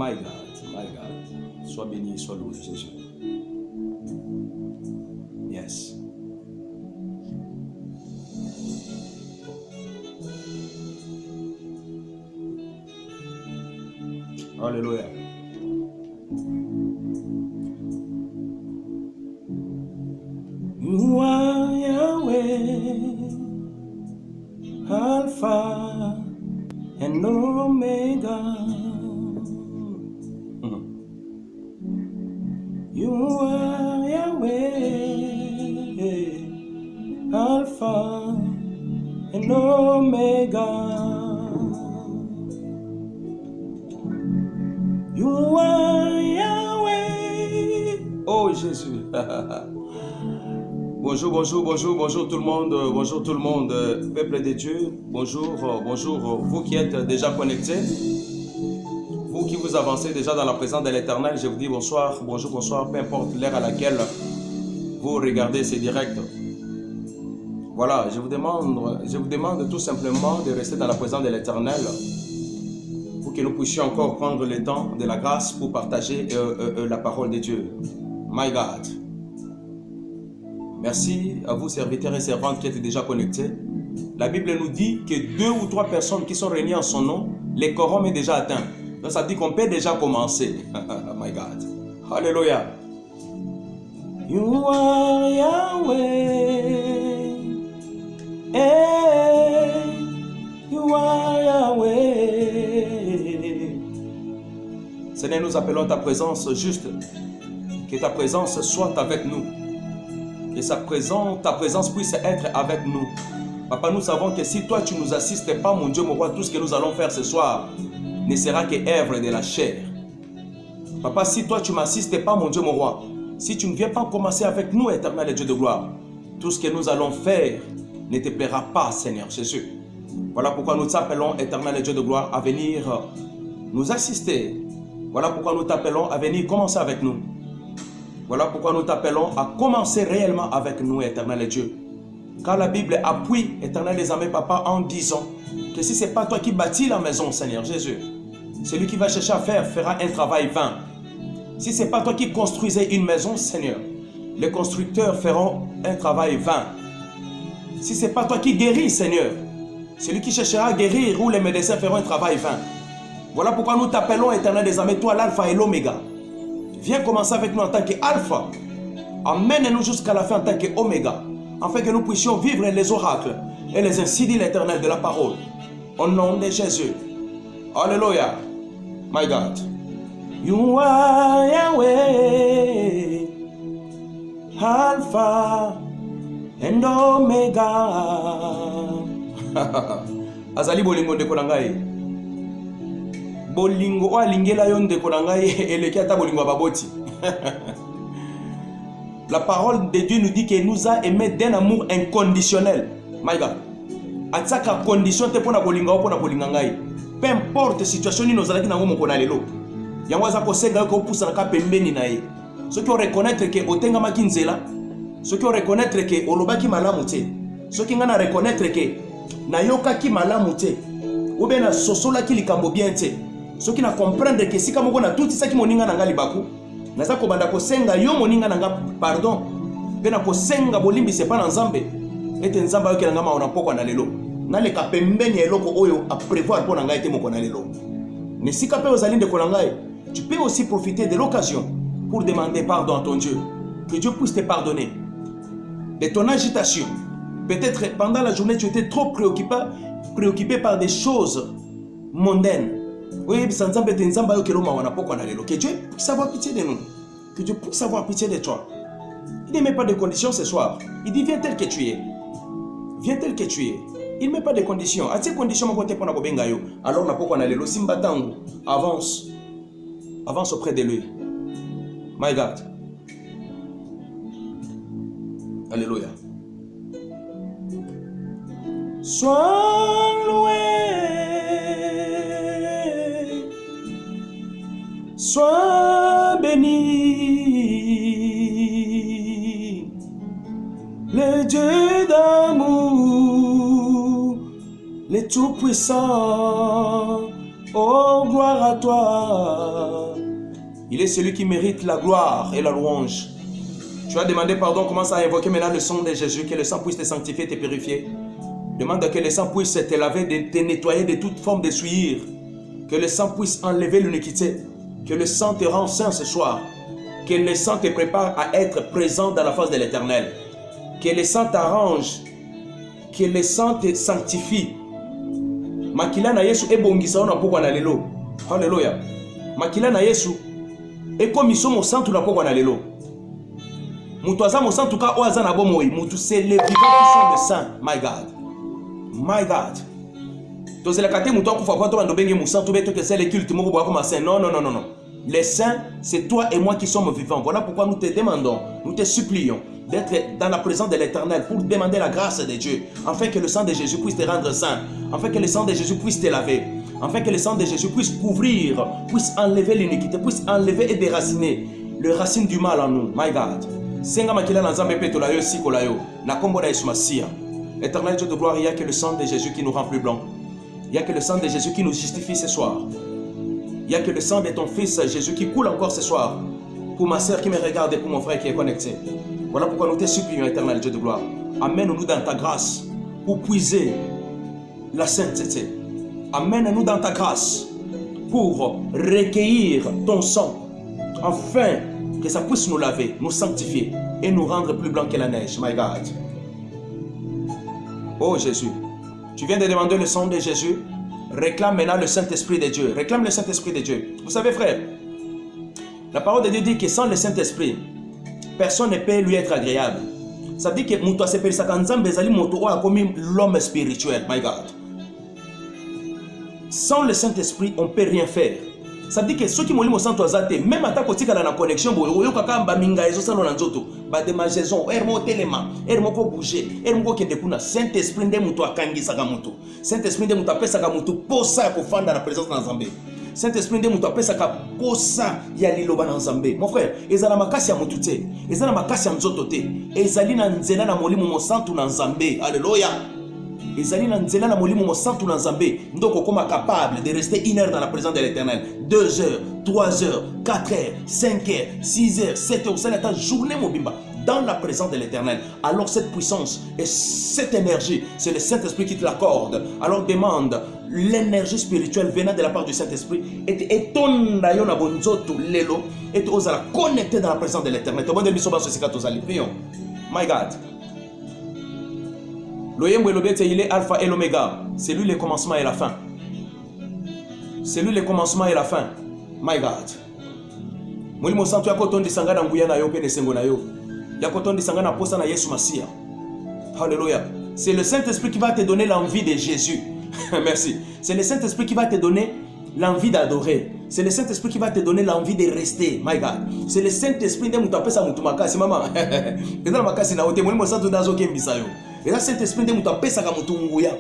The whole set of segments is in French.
My God, my God. Sois béni, sois loué, Jésus. Yes. Alléluia. You are Yahweh, Alpha and Omega. You are Yahweh, Alpha and Omega. You are Yahweh. Oh Jésus. Bonjour, bonjour, bonjour, bonjour tout le monde, bonjour tout le monde, peuple de Dieu, bonjour, bonjour, vous qui êtes déjà connectés, vous qui vous avancez déjà dans la présence de l'Éternel, je vous dis bonsoir, bonjour, bonsoir, peu importe l'heure à laquelle vous regardez ces directs. Voilà, je vous demande tout simplement de rester dans la présence de l'Éternel pour que nous puissions encore prendre le temps de la grâce pour partager la parole de Dieu. My God. Merci à vous, serviteurs et servantes qui êtes déjà connectés. La Bible nous dit que 2 ou 3 personnes qui sont réunies en son nom, le quorum est déjà atteint. Donc ça dit qu'on peut déjà commencer. My God. Alléluia. You are Yahweh. Hey, you are Yahweh. Seigneur, nous appelons ta présence juste. Que ta présence soit avec nous. Que ta présence puisse être avec nous. Papa, nous savons que si toi tu ne nous assistes pas, mon Dieu, mon roi, tout ce que nous allons faire ce soir ne sera que œuvre de la chair. Papa, si toi tu ne m'assistes pas, mon Dieu, mon roi, si tu ne viens pas commencer avec nous, éternel Dieu de gloire, tout ce que nous allons faire ne te plaira pas, Seigneur Jésus. Voilà pourquoi nous t'appelons, éternel Dieu de gloire, à venir nous assister. Voilà pourquoi nous t'appelons à venir commencer avec nous. Voilà pourquoi nous t'appelons à commencer réellement avec nous, éternel Dieu. Car la Bible appuie, éternel des armées, papa, en disant que si ce n'est pas toi qui bâtis la maison, Seigneur Jésus, celui qui va chercher à faire fera un travail vain. Si ce n'est pas toi qui construisais une maison, Seigneur, les constructeurs feront un travail vain. Si ce n'est pas toi qui guéris, Seigneur, celui qui cherchera à guérir ou les médecins feront un travail vain. Voilà pourquoi nous t'appelons, éternel des armées, toi l'alpha et l'oméga. Viens commencer avec nous en tant qu'alpha. Amène-nous jusqu'à la fin en tant qu'oméga, afin que nous puissions vivre les oracles et les insidies l'éternel de la parole. Au nom de Jésus. Alléluia. My God. You are Yahweh, Alpha and Omega. Azali bolingo ndeko na ngai. Bolingo o alingela yo ndeko na ngai eleki ata bolingo baboti. La parole de Dieu nous dit qu'il nous a aimés d'un amour inconditionnel. My God. Ataka condition te pona bolinga o pona bolinga ngai. Peu importe situation ni nos alaki nango moko na lelo. Yango aza kosenga ko poussa na ka pembeni na ye. Ceux qui reconnaître que otenga makinzela, ceux qui reconnaître que olobaki malamu te. Ceux qui ngana reconnaître que na yoka ki malamu te. Ou bien na sosola ki likambo bien te. Ceux qui na comprendre que si kamo na tout ça ki moninga na ngali baku. Naza ko banda ko senga yo moninga na nga pardon. Pe na ko senga bolimbi se pa na nzambe. Ete nzamba yo ke na ngama ona poko na lelo. Na le ka pembeni eloko oyo a prévoir pour na ngai te moko na lelo. Ne si ka pe ozali ndeko na ngai. Tu peux aussi profiter de l'occasion pour demander pardon à ton Dieu. Que Dieu puisse te pardonner de ton agitation. Peut-être pendant la journée, tu étais trop préoccupé par des choses mondaines. Oui, que Dieu puisse avoir pitié de nous. Que Dieu puisse avoir pitié de toi. Il ne met pas de conditions ce soir. Il dit viens tel que tu es. Viens tel que tu es. Il ne met pas de conditions. À ces conditions, alors avance. Avance auprès de lui. My God. Alléluia. Sois loué. Sois béni. Le Dieu d'amour, le Tout-Puissant. Oh, gloire à toi. Il est celui qui mérite la gloire et la louange. Tu as demandé pardon, commence à invoquer maintenant le sang de Jésus, que le sang puisse te sanctifier, te purifier. Demande que le sang puisse te laver, te nettoyer de toute forme de souillure. Que le sang puisse enlever l'iniquité. Que le sang te rende saint ce soir. Que le sang te prépare à être présent dans la face de l'Éternel. Que le sang t'arrange. Que le sang te sanctifie. Makila na Yesu ebongisa ona pokwa na lelo. Hallelujah. Makila na Yesu ekomiso mo santu na pokwa na lelo. Mutu aza mo santu ka oaza na bomoi. Mutu c'est les vivants qui sont les saints. My God. My God. Tozela kate mutu akufa kwa to bando benge mo santu beto que c'est le culte moko boa comme saint. Non non non non non. Les saints, c'est toi et moi qui sommes vivants. Voilà pourquoi nous te demandons, nous te supplions d'être dans la présence de l'Éternel pour demander la grâce de Dieu, afin que le sang de Jésus puisse te rendre saint, afin que le sang de Jésus puisse te laver, afin que le sang de Jésus puisse couvrir, puisse enlever l'iniquité, puisse enlever et déraciner les racines du mal en nous. My God. Senga makila na nzambe pe tolayo sikolayo na kombo na Yesu Masia. Éternel Dieu de gloire, il n'y a que le sang de Jésus qui nous rend plus blancs. Il n'y a que le sang de Jésus qui nous justifie ce soir. Il n'y a que le sang de ton fils Jésus qui coule encore ce soir. Pour ma soeur qui me regarde et pour mon frère qui est connecté. Voilà pourquoi nous te supplions, éternel Dieu de gloire. Amène-nous dans ta grâce pour puiser la sainteté. Amène-nous dans ta grâce pour recueillir ton sang. Afin que ça puisse nous laver, nous sanctifier et nous rendre plus blancs que la neige. My God. Oh Jésus, tu viens de demander le sang de Jésus. Réclame maintenant le Saint-Esprit de Dieu. Réclame le Saint-Esprit de Dieu. Vous savez, frère, la parole de Dieu dit que sans le Saint-Esprit, personne ne peut lui être agréable. Ça veut dire que l'homme spirituel. My God. Sans le Saint-Esprit, on ne peut rien faire. Ça veut dire que ceux qui m'ont dit même à ta côté dans la connexion, Saint-Esprit de muto akangisaka muto. Saint-Esprit de muto apesaka muto posa kofanda na présence na Nzambe. Saint-Esprit de muto apesaka posa ya liloba na Nzambe. Mon frère, ezala makasi ya mutu te, ezala makasi ya nzoto te, ezali na nzela na molimo mosantu na Nzambe. Alléluia. Ezali na nzela na molimo mosantu na Nzambe. Ndoko koma capable de rester 1 heure dans la présence de l'Éternel, 2 heures, 3 heures, 4 heures, 5 heures, 6 heures, 7 heures, c'est la journée mobimba. Dans la présence de l'Éternel. Alors cette puissance et cette énergie, c'est le Saint-Esprit qui te l'accorde. Alors demande l'énergie spirituelle venant de la part du Saint-Esprit et ton rayon abonzoto lelo et tu oses la connecter dans la présence de l'Éternel. Prions. My God. L'Oyembo Elobete, il est Alpha et l'Oméga. C'est lui le commencement et la fin. C'est lui le commencement et la fin. My God. Molimo santo yako tondi sangana nguya na yo pene sengo na yo. Yakotondi sangana posa na Yesu Masia. Alléluia. C'est le Saint-Esprit qui va te donner l'envie de Jésus. Merci. C'est le Saint-Esprit qui va te donner l'envie d'adorer. C'est le Saint-Esprit qui va te donner l'envie de rester. My God. C'est le Saint-Esprit de mutapesa mutumakasi mama. Eza makasi na ote molimo santo nazo kembisa yo. Eza Saint-Esprit de mutapesa ka mutunguya.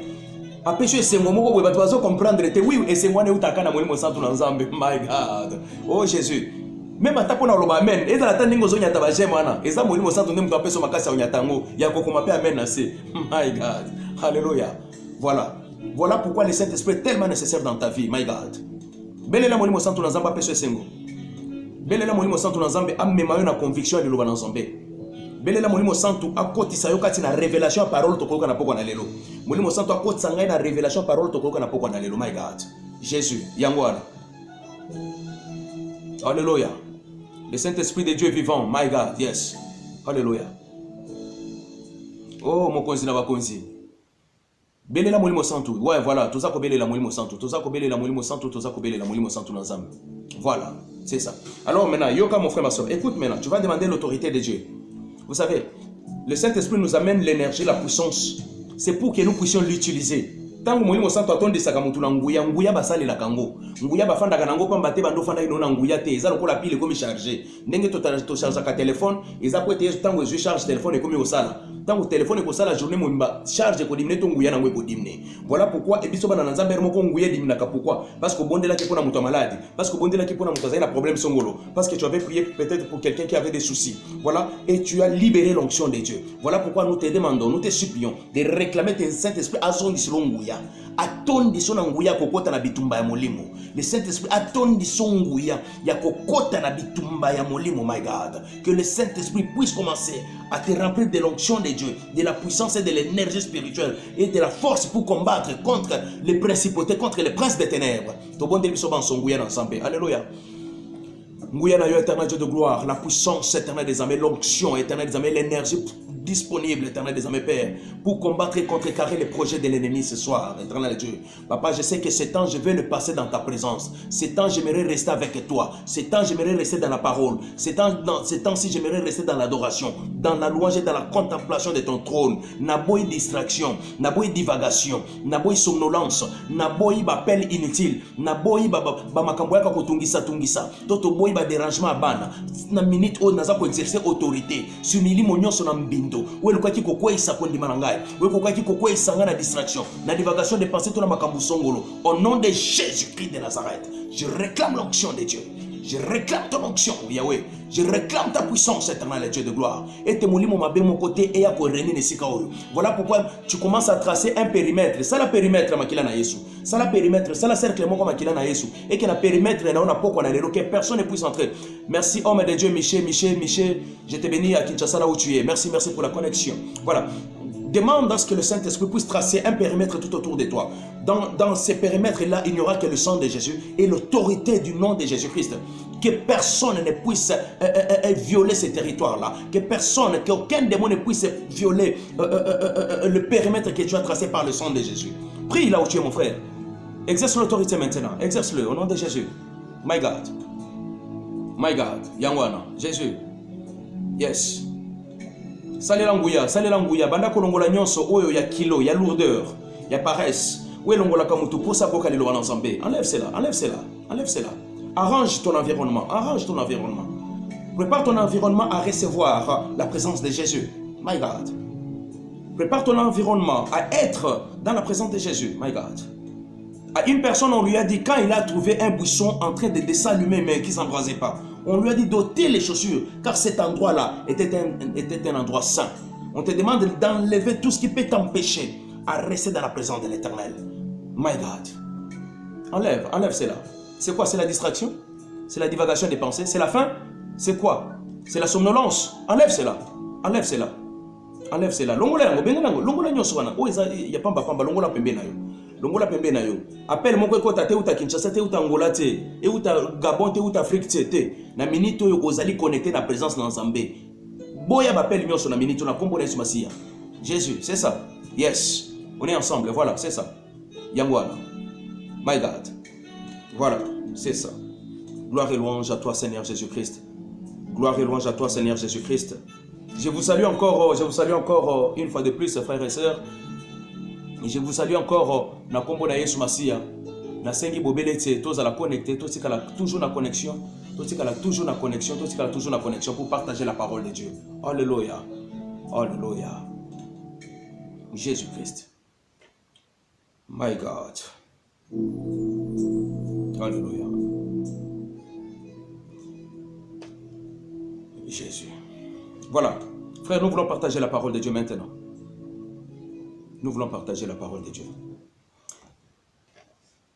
Apesho esengo moko boye bato bazo comprendre te oui esengo ne utaka na molimo santo na Nzambe. My God. Oh Jésus. Même à ta pona loba amen. Et dans la tande ngozo nyata ba jemana. Eza molimo santo ndemu tapeso makasi onyatango ya kokoma pe amen na se. My God. Alléluia. Voilà. Voilà pourquoi le Saint-Esprit est tellement nécessaire dans ta vie. My God. Belela molimo santo na Nzamba peso esengo. Belela molimo santo na Nzambe amema yo na conviction de loba na Nzambe. Belela molimo santo akotisa yo kati na révélation parole tokoloka na poko na lelo. Molimo santo akotisa ngai na révélation parole tokoloka na poko na lelo. My God. Jésus. Yangwala. Alléluia. Le Saint-Esprit de Dieu vivant. My God. Yes. Alléluia. Oh, mon konzi na bakonzi. Belela molimo santo. Ouais, voilà. Tout ça ko belela molimo santo. Tout ça ko belela molimo santo. Tout ça ko belela molimo santo na Nzambe. Voilà. C'est ça. Alors maintenant, Yoka, mon frère, ma soeur, écoute maintenant. Tu vas demander l'autorité de Dieu. Vous savez, le Saint-Esprit nous amène l'énergie, la puissance. C'est pour que nous puissions l'utiliser. Tango molimo santo atonde saka mutu na nguya basale la kango nguya bafanda kanango pamba te bando fanda ino na nguya te eza lokola pile komi charger ndenge to charger ka téléphone eza ko te tango je charge téléphone komi osala tango téléphone ko sala journée mumba charge ko dimne to nguya na ngwe ko dimne. Voilà pourquoi ebiso bana na Nzambe moko nguya dimna ka pourquoi parce que bondela ki pona mutu malade parce que bondela ki pona mutu azana problème songolo parce que tu avais prié peut-être pour quelqu'un qui avait des soucis. Voilà, et tu as libéré l'onction de Dieu. Voilà pourquoi nous te demandons, nous te supplions de réclamer ton Saint-Esprit azondi selon nguya atondi sona nguya kokota na bitumba ya molimo Le Saint-Esprit atondi songuya ya kokota na bitumba ya molimo, my God. Que le Saint-Esprit puisse commencer à te remplir de l'onction de Dieu, de la puissance et de l'énergie spirituelle et de la force pour combattre contre les principautés, contre les princes des ténèbres. Alléluia. Nguya na yo éternel Dieu de gloire, la puissance éternelle des armées, l'onction éternelle des armées, l'énergie disponible, éternel des armées, Père, pour combattre et contrecarrer les projets de l'ennemi ce soir, éternel Dieu. Papa, je sais que ce temps, je vais le passer dans ta présence. Ce temps, j'aimerais rester avec toi. Ce temps, j'aimerais rester dans la parole. Ce temps-ci, j'aimerais rester dans l'adoration, dans la louange et dans la contemplation de ton trône. Naboy distraction, naboy divagation, naboy somnolence, naboy bapel inutile, naboy makamboyaka kotungisa tungisa, toto boy ba dérangement bana. Na minute o naza ko exercer autorité sur milimo nyonso na mbindo. Ou le kwaki kokwesa kondima na ngai. Ou kokwaki kokwesa nga na distraction, na divagation de pensée to na makambu songolo. Au nom de Jésus-Christ de Nazareth, je réclame l'onction de Dieu. Je réclame ton onction, Yahweh. Je réclame ta puissance, éternel Dieu de gloire. Et te molimo mabe mon côté et à koreni nesikaoyo. Voilà pourquoi tu commences à tracer un périmètre. Ça la périmètre makila na Yesu. Ça la périmètre, ça la cercle moko makila na Yesu. Et que la périmètre na on a poko na lelo que personne ne puisse entrer. Merci homme de Dieu Michel. Je te bénis à Kinshasa là où tu es. Merci pour la connexion. Voilà. Demande à ce que le Saint-Esprit puisse tracer un périmètre tout autour de toi. Dans ces périmètres-là, il n'y aura que le sang de Jésus et l'autorité du nom de Jésus-Christ. Que personne ne puisse violer ces territoires-là. Que personne, qu'aucun démon ne puisse violer le périmètre que tu as tracé par le sang de Jésus. Prie là où tu es, mon frère. Exerce l'autorité maintenant. Exerce-le au nom de Jésus. My God. My God. Yangwana. Jésus. Yes. Salela nguya, banda kolongola nyonso oyo ya kilo, ya lourdeur, ya paresse. Ou longola kamutu pour ça pour qu'elle le ensemble. Enlève cela. Arrange ton environnement. Prépare ton environnement à recevoir la présence de Jésus. My God. Prépare ton environnement à être dans la présence de Jésus. My God. À une personne, on lui a dit, quand il a trouvé un buisson en train de s'allumer mais qui ne s'embrasait pas, on lui a dit d'ôter les chaussures, car cet endroit-là était un endroit saint. On te demande d'enlever tout ce qui peut t'empêcher à rester dans la présence de l'Éternel. My God. Enlève cela. C'est quoi? C'est la distraction? C'est la divagation des pensées? C'est la faim? C'est quoi? C'est la somnolence? Enlève cela. Longola nyonso wana. O ya pamba longola pembe na yo. Longola pembe na yo. Appelle mon kota te uta Kinshasa te uta Angola te, et uta Gabon te uta Afrique te. Na minute yo ozali connecté na présence na Nzambe. Boya bapel nyonso na minute na kombo na Yesu Masia. Jésus, c'est ça. Yes. On est ensemble, voilà, c'est ça. Yangwana. My God. Voilà, c'est ça. Gloire et louange à toi Seigneur Jésus-Christ. Gloire et louange à toi Seigneur Jésus-Christ. Je vous salue encore une fois de plus, frères et sœurs. Et je vous salue encore na kombo na Yesu Masia. Na sengi bobelete tous à la connecter, tous à la toujours na connexion, tous à la toujours na connexion pour partager la parole de Dieu. Alléluia. Alléluia. Jésus-Christ. My God. Alléluia. Jésus. Voilà. Frère, nous voulons partager la parole de Dieu maintenant. Nous voulons partager la parole de Dieu.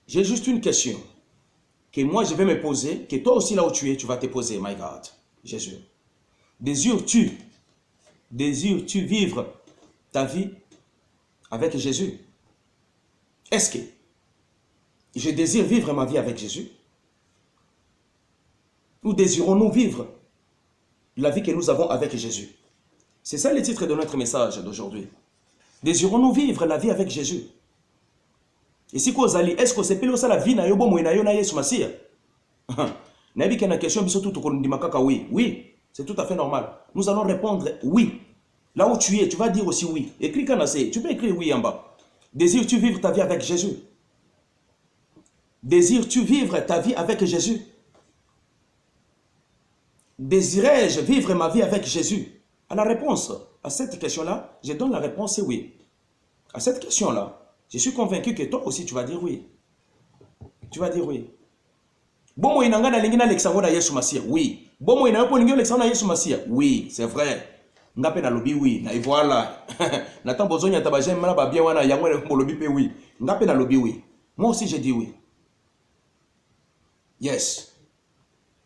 J'ai juste une question que moi je vais me poser, que toi aussi là où tu es, tu vas te poser, my God, Jésus. Désires-tu vivre ta vie avec Jésus? Est-ce que je désire vivre ma vie avec Jésus? Ou désirons-nous vivre la vie que nous avons avec Jésus? C'est ça le titre de notre message d'aujourd'hui. Désirons-nous vivre la vie avec Jésus? Et si vous allez, est-ce que c'est pile la vie na yobo moina yo na Yesu Masia? Nabi kana question biso tout makaka oui. Oui, c'est tout à fait normal. Nous allons répondre oui. Là où tu es, tu vas dire aussi oui. Écris kanase, tu peux écrire oui en bas. Désires-tu vivre ta vie avec Jésus? Désires-tu vivre ta vie avec Jésus? Désirais-je vivre ma vie avec Jésus? À la réponse à cette question-là, je donne la réponse c'est oui. À cette question-là, je suis convaincu que toi aussi tu vas dire oui. Tu vas dire oui. Bon moi inanga na lingina Alexandre na Yesu Masia. Oui. Bon moi inanga polingi Alexandre na Yesu Masia. Oui, c'est vrai. Ngape na lobi oui. Na voilà. Na tambo zonya tabajem mala ba bien wana yango na lobi pe oui. Ngape na lobi oui. Moi aussi j'ai dit oui. Yes.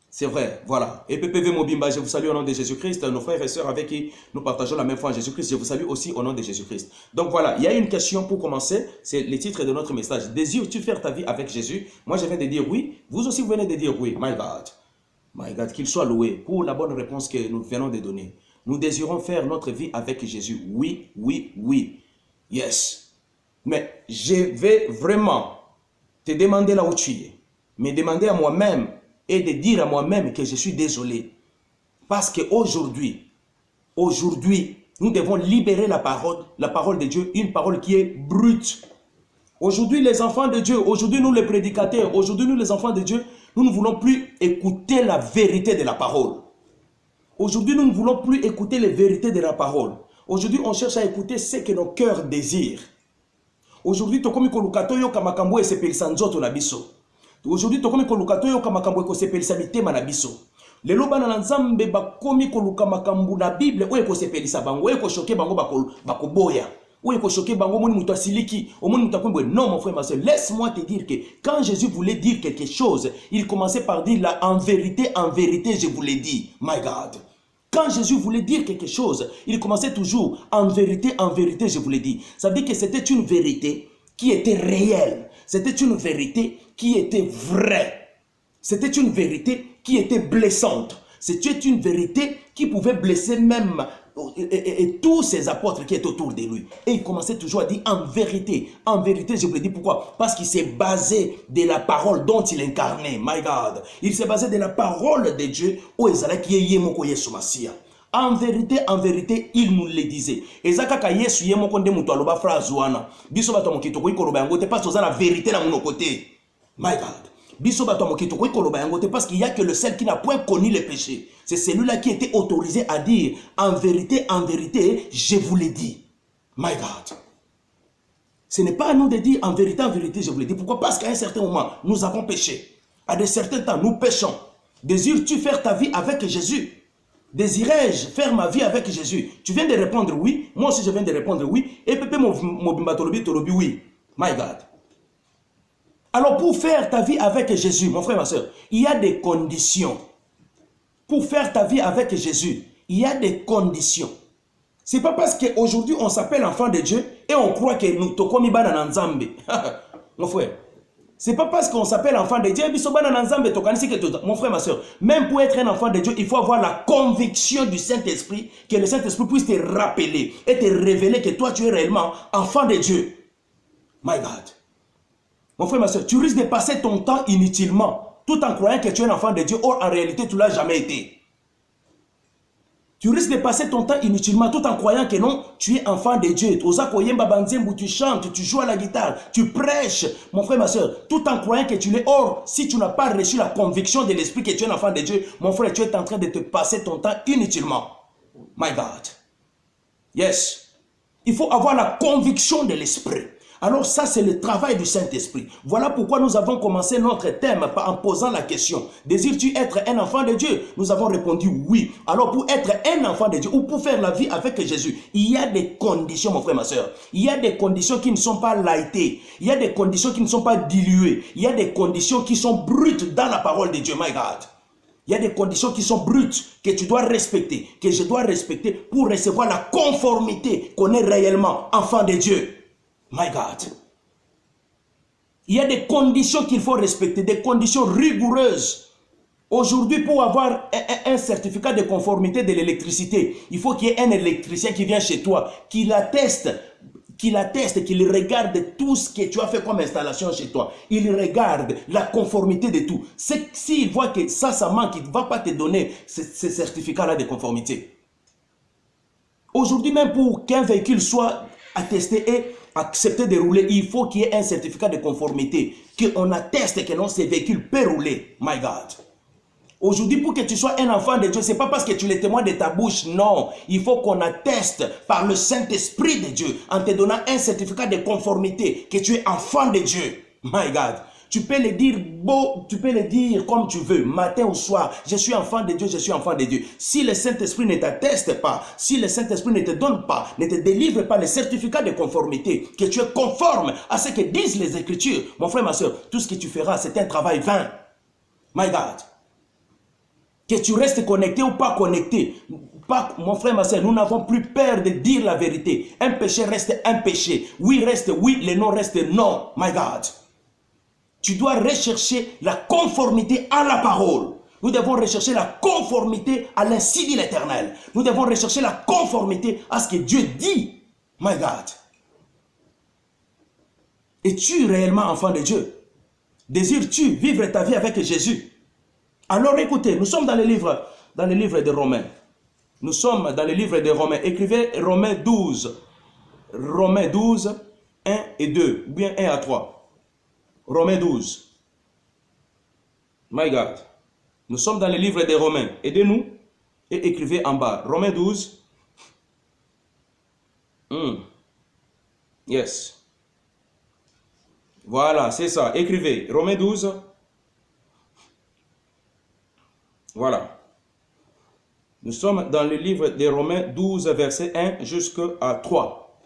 C'est vrai, voilà. Et PPV Mobimba, je vous salue au nom de Jésus-Christ. Nos frères et sœurs avec qui nous partageons la même foi en Jésus-Christ, je vous salue aussi au nom de Jésus-Christ. Donc voilà, il y a une question pour commencer. C'est le titre de notre message. Désires-tu faire ta vie avec Jésus? Moi, je viens de dire oui. Vous aussi, vous venez de dire oui. My God. My God, qu'il soit loué pour la bonne réponse que nous venons de donner. Nous désirons faire notre vie avec Jésus. Oui, oui, oui. Yes. Mais je vais vraiment te demander là où tu es. Me demander à moi-même et de dire à moi-même que je suis désolé. Parce qu'aujourd'hui, nous devons libérer la parole de Dieu, une parole qui est brute. Aujourd'hui, les enfants de Dieu, aujourd'hui, nous les prédicateurs, aujourd'hui, nous les enfants de Dieu, nous ne voulons plus écouter la vérité de la parole. Aujourd'hui, nous ne voulons plus écouter les vérités de la parole. Aujourd'hui, on cherche à écouter ce que nos cœurs désirent. Aujourd'hui, tokomi kolukato yo kamakambo esepelisa nzoto na biso. Aujourd'hui, tokomi kolukato yo kamakambo ekosepelisa mitema na biso. Lelo bana na Nzambe bakomi koluka makambo na Bible oyo ekosepelisa bango, oyo ekoshoke bango bakoboya. Oyo ekoshoke bango moni muto asiliki, omoni muto akwembo. Non mon frère, ma soeur, laisse-moi te dire que quand Jésus voulait dire quelque chose, il commençait par dire là, en vérité, je vous l'ai dit. My God. Quand Jésus voulait dire quelque chose, il commençait toujours en vérité, je vous l'ai dit. Ça veut dire que c'était une vérité qui était réelle. C'était une vérité qui était vraie. C'était une vérité qui était blessante. C'était une vérité qui pouvait blesser même et tous ces apôtres qui étaient autour de lui. Et il commençait toujours à dire en vérité, je vous le dis pourquoi. Parce qu'il s'est basé de la parole dont il incarnait. My God. Il s'est basé de la parole de Dieu. En vérité, il nous le disait. Et Zakaka Yesu yemoko nde muto aloba phrase wana. Biso bato mokito ko ikoloba yango te parce que la vérité na mon côté. My God. Biso bato mokito ko ikoloba yango te parce qu'il y a que le seul qui n'a point connu le péché. C'est celui-là qui était autorisé à dire en vérité, je vous l'ai dit. My God. Ce n'est pas à nous de dire en vérité, je vous l'ai dit. Pourquoi? Parce qu'à un certain moment, nous avons péché. À de certains temps, nous péchons. Désires-tu faire ta vie avec Jésus? Désirais-je faire ma vie avec Jésus? Tu viens de répondre oui. Moi aussi, je viens de répondre oui. Et Pépé Mobimba Tolobi oui. My God. Alors, pour faire ta vie avec Jésus, mon frère, ma soeur, il y a des conditions. Pour faire ta vie avec Jésus, il y a des conditions. Ce n'est pas parce qu'aujourd'hui, on s'appelle enfant de Dieu et on croit que nous tokomi bana Nzambe. Mon frère. Ce n'est pas parce qu'on s'appelle enfant de Dieu, mon frère, ma soeur, même pour être un enfant de Dieu, il faut avoir la conviction du Saint-Esprit, que le Saint-Esprit puisse te rappeler et te révéler que toi, tu es réellement enfant de Dieu. My God. Mon frère, ma soeur, tu risques de passer ton temps inutilement, tout en croyant que tu es un enfant de Dieu, or en réalité, tu ne l'as jamais été. Tu risques de passer ton temps inutilement tout en croyant que non, tu es enfant de Dieu. Tu chantes, tu joues à la guitare, tu prêches, mon frère, ma soeur, tout en croyant que tu l'es. Or, si tu n'as pas reçu la conviction de l'esprit que tu es un enfant de Dieu, mon frère, tu es en train de te passer ton temps inutilement. My God. Yes. Il faut avoir la conviction de l'esprit. Alors ça, c'est le travail du Saint-Esprit. Voilà pourquoi nous avons commencé notre thème en posant la question. Désires-tu être un enfant de Dieu? Nous avons répondu oui. Alors pour être un enfant de Dieu ou pour faire la vie avec Jésus, il y a des conditions, mon frère, ma soeur. Il y a des conditions qui ne sont pas lightées. Il y a des conditions qui ne sont pas diluées. Il y a des conditions qui sont brutes dans la parole de Dieu, my God. Il y a des conditions qui sont brutes que tu dois respecter, que je dois respecter pour recevoir la conformité qu'on est réellement enfant de Dieu. My God. Il y a des conditions qu'il faut respecter, des conditions rigoureuses. Aujourd'hui, pour avoir un certificat de conformité de l'électricité, il faut qu'il y ait un électricien qui vient chez toi, qui l'atteste, qu'il regarde tout ce que tu as fait comme installation chez toi. Il regarde la conformité de tout. S'il voit que ça manque, il ne va pas te donner ce certificat-là de conformité. Aujourd'hui, même pour qu'un véhicule soit attesté et accepter de rouler, il faut qu'il y ait un certificat de conformité, qu'on atteste que non, ces véhicules peuvent rouler. My God. Aujourd'hui, pour que tu sois un enfant de Dieu, ce n'est pas parce que tu le témoins de ta bouche, non. Il faut qu'on atteste par le Saint-Esprit de Dieu, en te donnant un certificat de conformité, que tu es enfant de Dieu. My God. Tu peux le dire beau, tu peux le dire comme tu veux, matin ou soir. Je suis enfant de Dieu, je suis enfant de Dieu. Si le Saint-Esprit ne t'atteste pas, si le Saint-Esprit ne te donne pas, ne te délivre pas le certificat de conformité, que tu es conforme à ce que disent les Écritures, mon frère, ma soeur, tout ce que tu feras, c'est un travail vain. My God. Que tu restes connecté ou pas connecté. Pas, mon frère, ma soeur, nous n'avons plus peur de dire la vérité. Un péché reste un péché. Oui reste oui, le non reste non. My God. Tu dois rechercher la conformité à la parole. Nous devons rechercher la conformité à l'insi dit l'Éternel. Nous devons rechercher la conformité à ce que Dieu dit. My God. Es-tu réellement enfant de Dieu? Désires-tu vivre ta vie avec Jésus? Alors écoutez, nous sommes dans le livre de Romains. Nous sommes dans le livre de Romains. Écrivez Romains 12. Romains 12, 1 et 2. Ou bien 1 à 3. Romains 12. My God. Nous sommes dans le livre des Romains. Aidez-nous et écrivez en bas. Romains 12. Yes. Voilà, c'est ça. Écrivez. Romains 12. Voilà. Nous sommes dans le livre des Romains 12, verset 1 jusqu'à 3.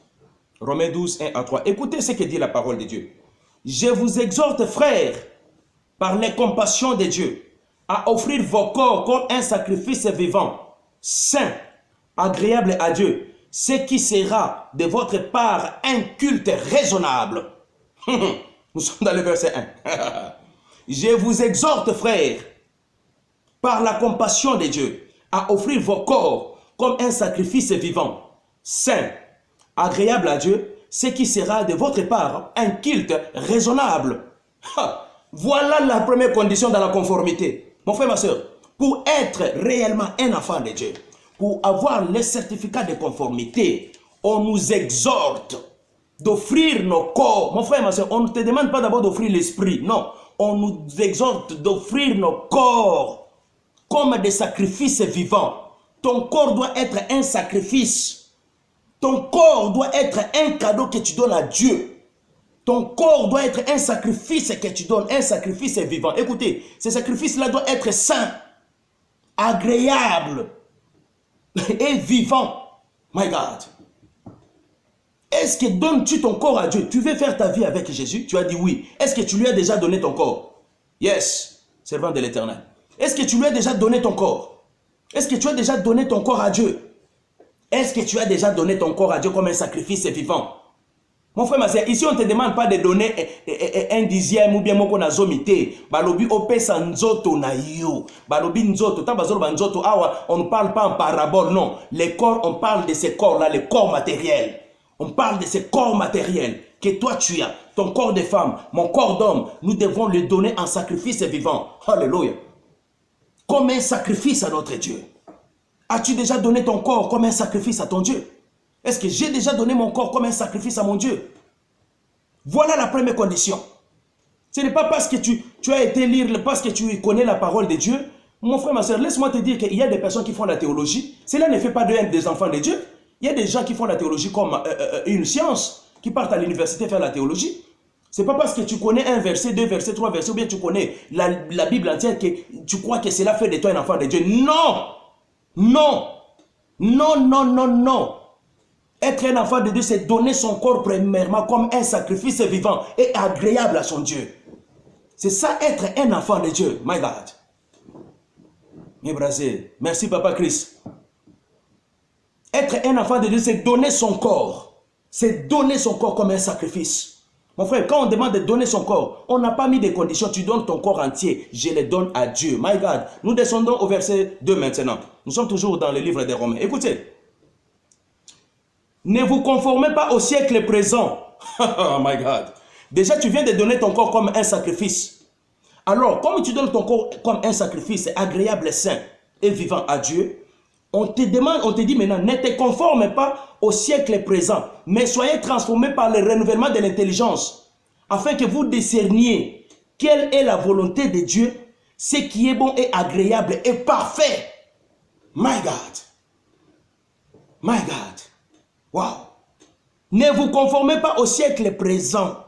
Romains 12, 1 à 3. Écoutez ce que dit la parole de Dieu. Je vous exhorte, frères, par les compassions de Dieu, à offrir vos corps comme un sacrifice vivant, saint, agréable à Dieu, ce qui sera de votre part un culte raisonnable. Nous sommes dans le verset 1. Je vous exhorte, frères, par la compassion de Dieu, à offrir vos corps comme un sacrifice vivant, saint, agréable à Dieu, ce qui sera de votre part un culte raisonnable. Voilà la première condition dans la conformité. Mon frère, ma soeur, pour être réellement un enfant de Dieu, pour avoir le certificat de conformité, on nous exhorte d'offrir nos corps. Mon frère, ma soeur, on ne te demande pas d'abord d'offrir l'esprit. Non, on nous exhorte d'offrir nos corps comme des sacrifices vivants. Ton corps doit être un sacrifice. Ton corps doit être un cadeau que tu donnes à Dieu. Ton corps doit être un sacrifice que tu donnes, un sacrifice vivant. Écoutez, ce sacrifice-là doit être saint, agréable et vivant. My God. Est-ce que donnes-tu ton corps à Dieu? Tu veux faire ta vie avec Jésus? Tu as dit oui. Est-ce que tu lui as déjà donné ton corps? Yes, servant de l'Éternel. Est-ce que tu lui as déjà donné ton corps? Est-ce que tu as déjà donné ton corps à Dieu? Est-ce que tu as déjà donné ton corps à Dieu comme un sacrifice vivant? Mon frère, ma soeur, ici on ne te demande pas de donner un dixième ou bien mon qu'on a zomité. Balobi opesa nzoto na yo. Balobi nzoto. Nzoto awa, on ne parle pas en parabole, non. Les corps, on parle de ces corps-là, les corps matériels. On parle de ces corps matériels que toi tu as. Ton corps de femme, mon corps d'homme, nous devons le donner en sacrifice vivant. Alléluia. Comme un sacrifice à notre Dieu. As-tu déjà donné ton corps comme un sacrifice à ton Dieu? Est-ce que j'ai déjà donné mon corps comme un sacrifice à mon Dieu? Voilà la première condition. Ce n'est pas parce que tu as été lire, parce que tu connais la parole de Dieu. Mon frère, ma soeur, laisse-moi te dire qu'il y a des personnes qui font la théologie. Cela ne fait pas d'eux des enfants de Dieu. Il y a des gens qui font la théologie comme une science, qui partent à l'université faire la théologie. Ce n'est pas parce que tu connais un verset, deux versets, trois versets, ou bien tu connais la Bible entière que tu crois que cela fait de toi un enfant de Dieu. Non! Non! Non, non, non, non! Être un enfant de Dieu, c'est donner son corps premièrement comme un sacrifice vivant et agréable à son Dieu. C'est ça, être un enfant de Dieu. My God. Mes brasiers. Merci, Papa Christ. Être un enfant de Dieu, c'est donner son corps. C'est donner son corps comme un sacrifice. Mon frère, quand on demande de donner son corps, on n'a pas mis de conditions. Tu donnes ton corps entier. Je le donne à Dieu. My God. Nous descendons au verset 2 maintenant. Nous sommes toujours dans le livre des Romains. Écoutez. Ne vous conformez pas au siècle présent. Oh my God. Déjà, tu viens de donner ton corps comme un sacrifice. Alors, comme tu donnes ton corps comme un sacrifice agréable, saint et vivant à Dieu, on te demande, on te dit maintenant, ne te conforme pas au siècle présent, mais soyez transformés par le renouvellement de l'intelligence, afin que vous discerniez quelle est la volonté de Dieu, ce qui est bon et agréable et parfait. My God. My God. Wow. Ne vous conformez pas au siècle présent,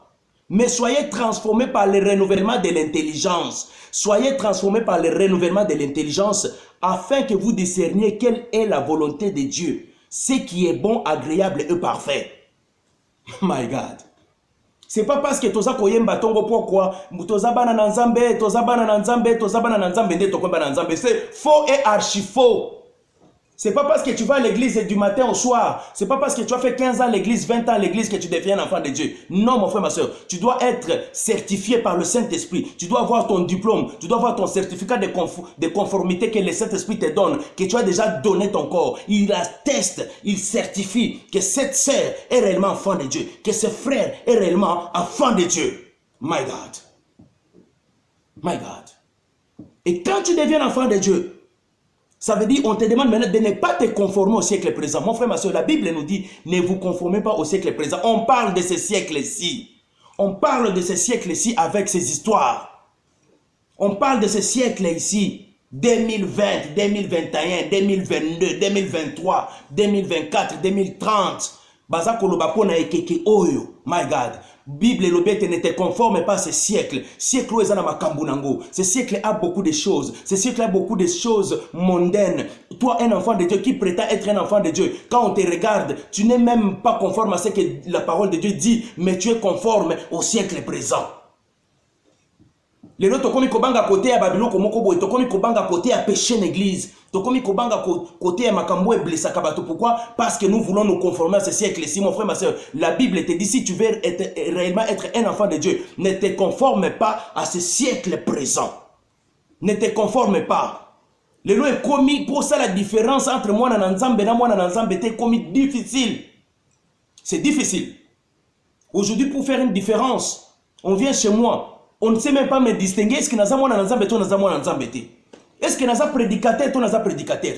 mais soyez transformés par le renouvellement de l'intelligence. Soyez transformés par le renouvellement de l'intelligence afin que vous discerniez quelle est la volonté de Dieu, ce qui est bon, agréable et parfait. My God. C'est pas parce que toza koyemba tongo pourquoi toza bana na nzambe, toza bana na nzambe, toza bana na nzambe nde tokoyemba na nzambe. C'est faux et archi faux. C'est pas parce que tu vas à l'église du matin au soir, c'est pas parce que tu as fait 15 ans à l'église, 20 ans à l'église que tu deviens un enfant de Dieu. Non, mon frère, ma soeur, tu dois être certifié par le Saint-Esprit. Tu dois avoir ton diplôme, tu dois avoir ton certificat de conformité que le Saint-Esprit te donne, que tu as déjà donné ton corps. Il atteste, il certifie que cette sœur est réellement enfant de Dieu, que ce frère est réellement enfant de Dieu. My God. My God. Et quand tu deviens enfant de Dieu, ça veut dire, on te demande maintenant de ne pas te conformer au siècle présent. Mon frère, ma soeur, la Bible nous dit, ne vous conformez pas au siècle présent. On parle de ce siècle-ci. On parle de ce siècle-ci avec ses histoires. On parle de ce siècle ici. 2020, 2021, 2022, 2023, 2024, 2030. Baza koloba pona ekeke oyo. My God. Bible lobete ne te conforme pas à ce siècle. Siècle où ezana makambu nango. Ce siècle a beaucoup de choses. Ce siècle a beaucoup de choses mondaines. Toi, un enfant de Dieu qui prétend être un enfant de Dieu, quand on te regarde, tu n'es même pas conforme à ce que la parole de Dieu dit, mais tu es conforme au siècle présent. Les autres, tokomi kobanga côté à Babylone, komoko boy, tokomi kobanga côté à péché l'église, tokomi kobanga côté à makambo et blessa kabato. Pourquoi? Parce que nous voulons nous conformer à ce siècle-ci, mon frère, ma soeur. La Bible te dit, si tu veux réellement être un enfant de Dieu, ne te conforme pas à ce siècle présent. Ne te conforme pas. Le lot est commis, pour ça la différence entre moi et Nzambe et moi et Nzambe était commis difficile. C'est difficile. Aujourd'hui, pour faire une différence, on vient chez moi. On ne sait même pas me distinguer. Est-ce que nous avons un Nzambe, nous avons un Nzambe? Est-ce que nous avons prédicateur, nous avons prédicateur?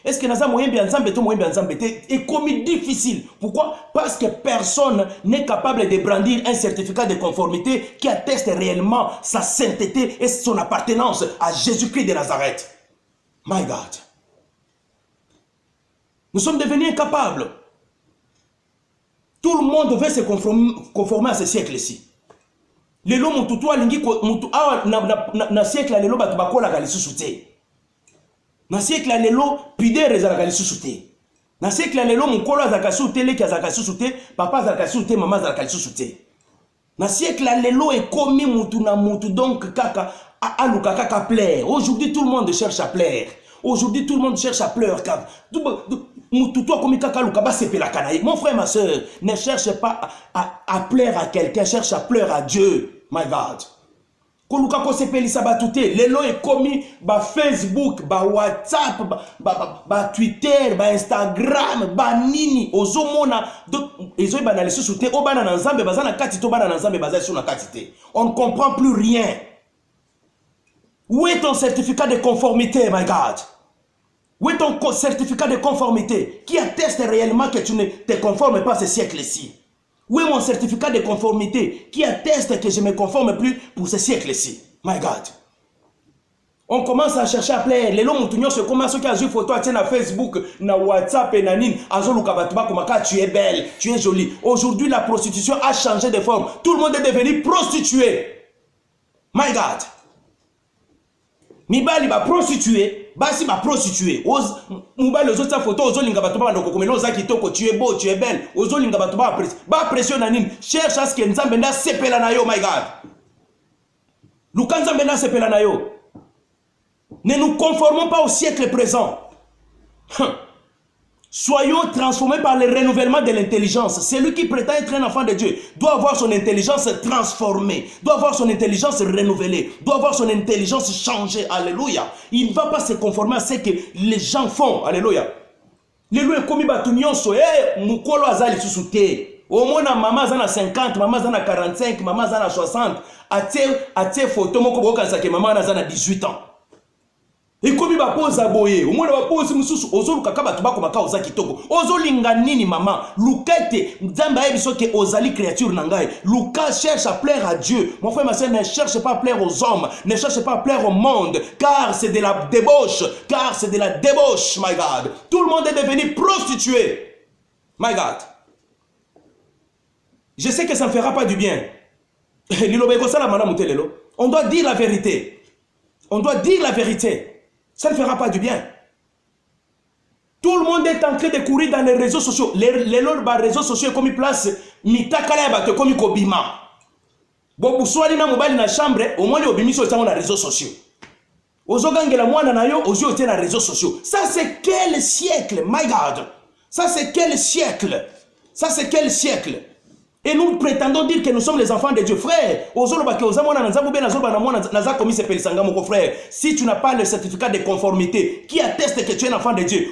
Est-ce que nous avons un Nzambe, nous avons un Nzambe? C'est comme difficile. Pourquoi? Parce que personne n'est capable de brandir un certificat de conformité qui atteste réellement sa sainteté et son appartenance à Jésus-Christ de Nazareth. My God. Nous sommes devenus incapables. Tout le monde veut se conformer à ce siècle-ci. Lelo mututu alingi mutu awa na siècle lelo batu bakola lisusu te. Na siècle lelo pidere ezalaka lisusu te. Na siècle lelo mukolo azalaka lisusu te, leki azalaka lisusu te, papa azalaka lisusu te, mama azalaka lisusu te. Na siècle lelo ekomi mutu na mutu, donc kaka aluka kaka plaire. Aujourd'hui tout le monde cherche à plaire. Aujourd'hui tout le monde cherche à pleurer. Mon frère, ma soeur, ne cherche pas à plaire à quelqu'un, cherche à pleurer à Dieu. My God. Koluka ko sepelisa batute, lelo est commis ba Facebook, ba WhatsApp, ba Twitter, ba Instagram, ba nini, ozomona, ezo banale susute, o bana na nzambe bazana katito bana na nzambe bazali sur na katite. On ne comprend plus rien. Où est ton certificat de conformité, my God? Où est ton certificat de conformité qui atteste réellement que tu ne te conformes pas à ce siècle-ci? Où est mon certificat de conformité qui atteste que je ne me conforme plus pour ce siècle-ci? My God. On commence à chercher à plaire. Les longs moutons se commencent à jouer photo à Facebook, na WhatsApp et na nine. Tu es belle, tu es jolie. Aujourd'hui, la prostitution a changé de forme. Tout le monde est devenu prostitué. My God. Mibali ba prostitué, basi ba prostitué. Mibali ozo photo ozo linga bato ba ndoko komelo za kitoko, tu es beau, tu es belle. Ozo linga bato ba pression na nini? Cherche à ce que Nzambe na sepela na yo, my God. Luka Nzambe na sepela na yo. Ne nous conformons pas au siècle présent. Soyons transformés par le renouvellement de l'intelligence. Celui qui prétend être un enfant de Dieu doit avoir son intelligence transformée, doit avoir son intelligence renouvelée, doit avoir son intelligence changée. Alléluia. Il ne va pas se conformer à ce que les gens font. Alléluia. Alléluia. Comme batunionso, mukolo azali susute. Au moins maman zana 50, maman zana 45, maman zana 60. Atie photo moko boka sa ke maman zana 18 ans. Et comme il va poser à boyer, au moins il va poser mususu, ozo lukaka batu bako maka oza kitoko. Ozo linga nini maman, lukete, nzamba ebiso ke ozali créature nangai. Luka cherche à plaire à Dieu. Mon frère, ma soeur, ne cherche pas à plaire aux hommes, ne cherche pas à plaire au monde, car c'est de la débauche, my God. Tout le monde est devenu prostitué. My God. Je sais que ça ne fera pas du bien. On doit dire la vérité. On doit dire la vérité. Ça ne fera pas du bien. Tout le monde est en train de courir dans les réseaux sociaux. Les réseaux sociaux comme ils placent Mitakala comme Kobima. Bobu swali na mobali na chambre, au moins obimiso sur les réseaux sociaux. Ozogangela mwana na yo, ozo sur les réseaux sociaux. Ça c'est quel siècle, my God? Ça c'est quel siècle? Ça c'est quel siècle? Et nous prétendons dire que nous sommes les enfants de Dieu. Frère, si tu n'as pas le certificat de conformité qui atteste que tu es un enfant de Dieu,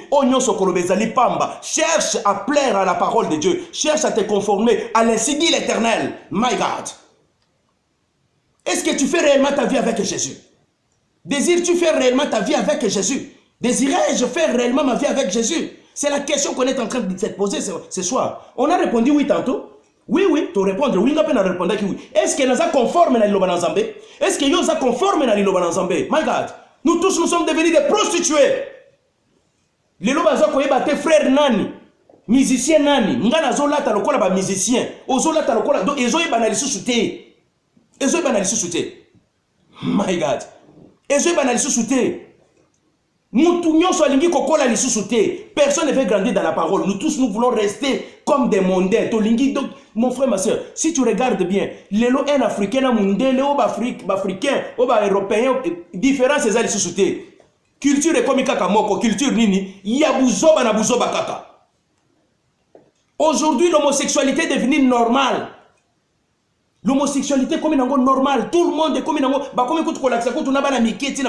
cherche à plaire à la parole de Dieu. Cherche à te conformer à l'insi dit l'Éternel. My God. Est-ce que tu fais réellement ta vie avec Jésus? Désires-tu faire réellement ta vie avec Jésus? Désirais-je faire réellement ma vie avec Jésus? C'est la question qu'on est en train de se poser ce soir. On a répondu oui tantôt. Oui, tu répondre. Oui, on a répondu oui. Est-ce que nous sommes conformes à l'Iloba Nzambe? Est-ce que nous sommes conformes à l'Iloba Nzambe? My God. Nous tous, nous sommes devenus des prostituées. L'Iloba Nzambe est frère nani? Musicien nani? Ngana zolata lokola ba musicien. Ozolata lokola. Donc, ils ont banali sous-souté. Ils ont banali sous-souté. My God. Ils ont banali sous-souté. Personne ne veut grandir dans la parole. Nous tous, nous voulons rester comme des mondains. Donc, mon frère, ma soeur, si tu regardes bien, un Africain, un mondain, un Africain, un Européen, différence c'est ça les sociétés. Culture est comme Kakamoko, culture nini, yabuzoba na buzoba kaka. Aujourd'hui, l'homosexualité est devenue normale. L'homosexualité est comme une normale. Tout le monde est comme une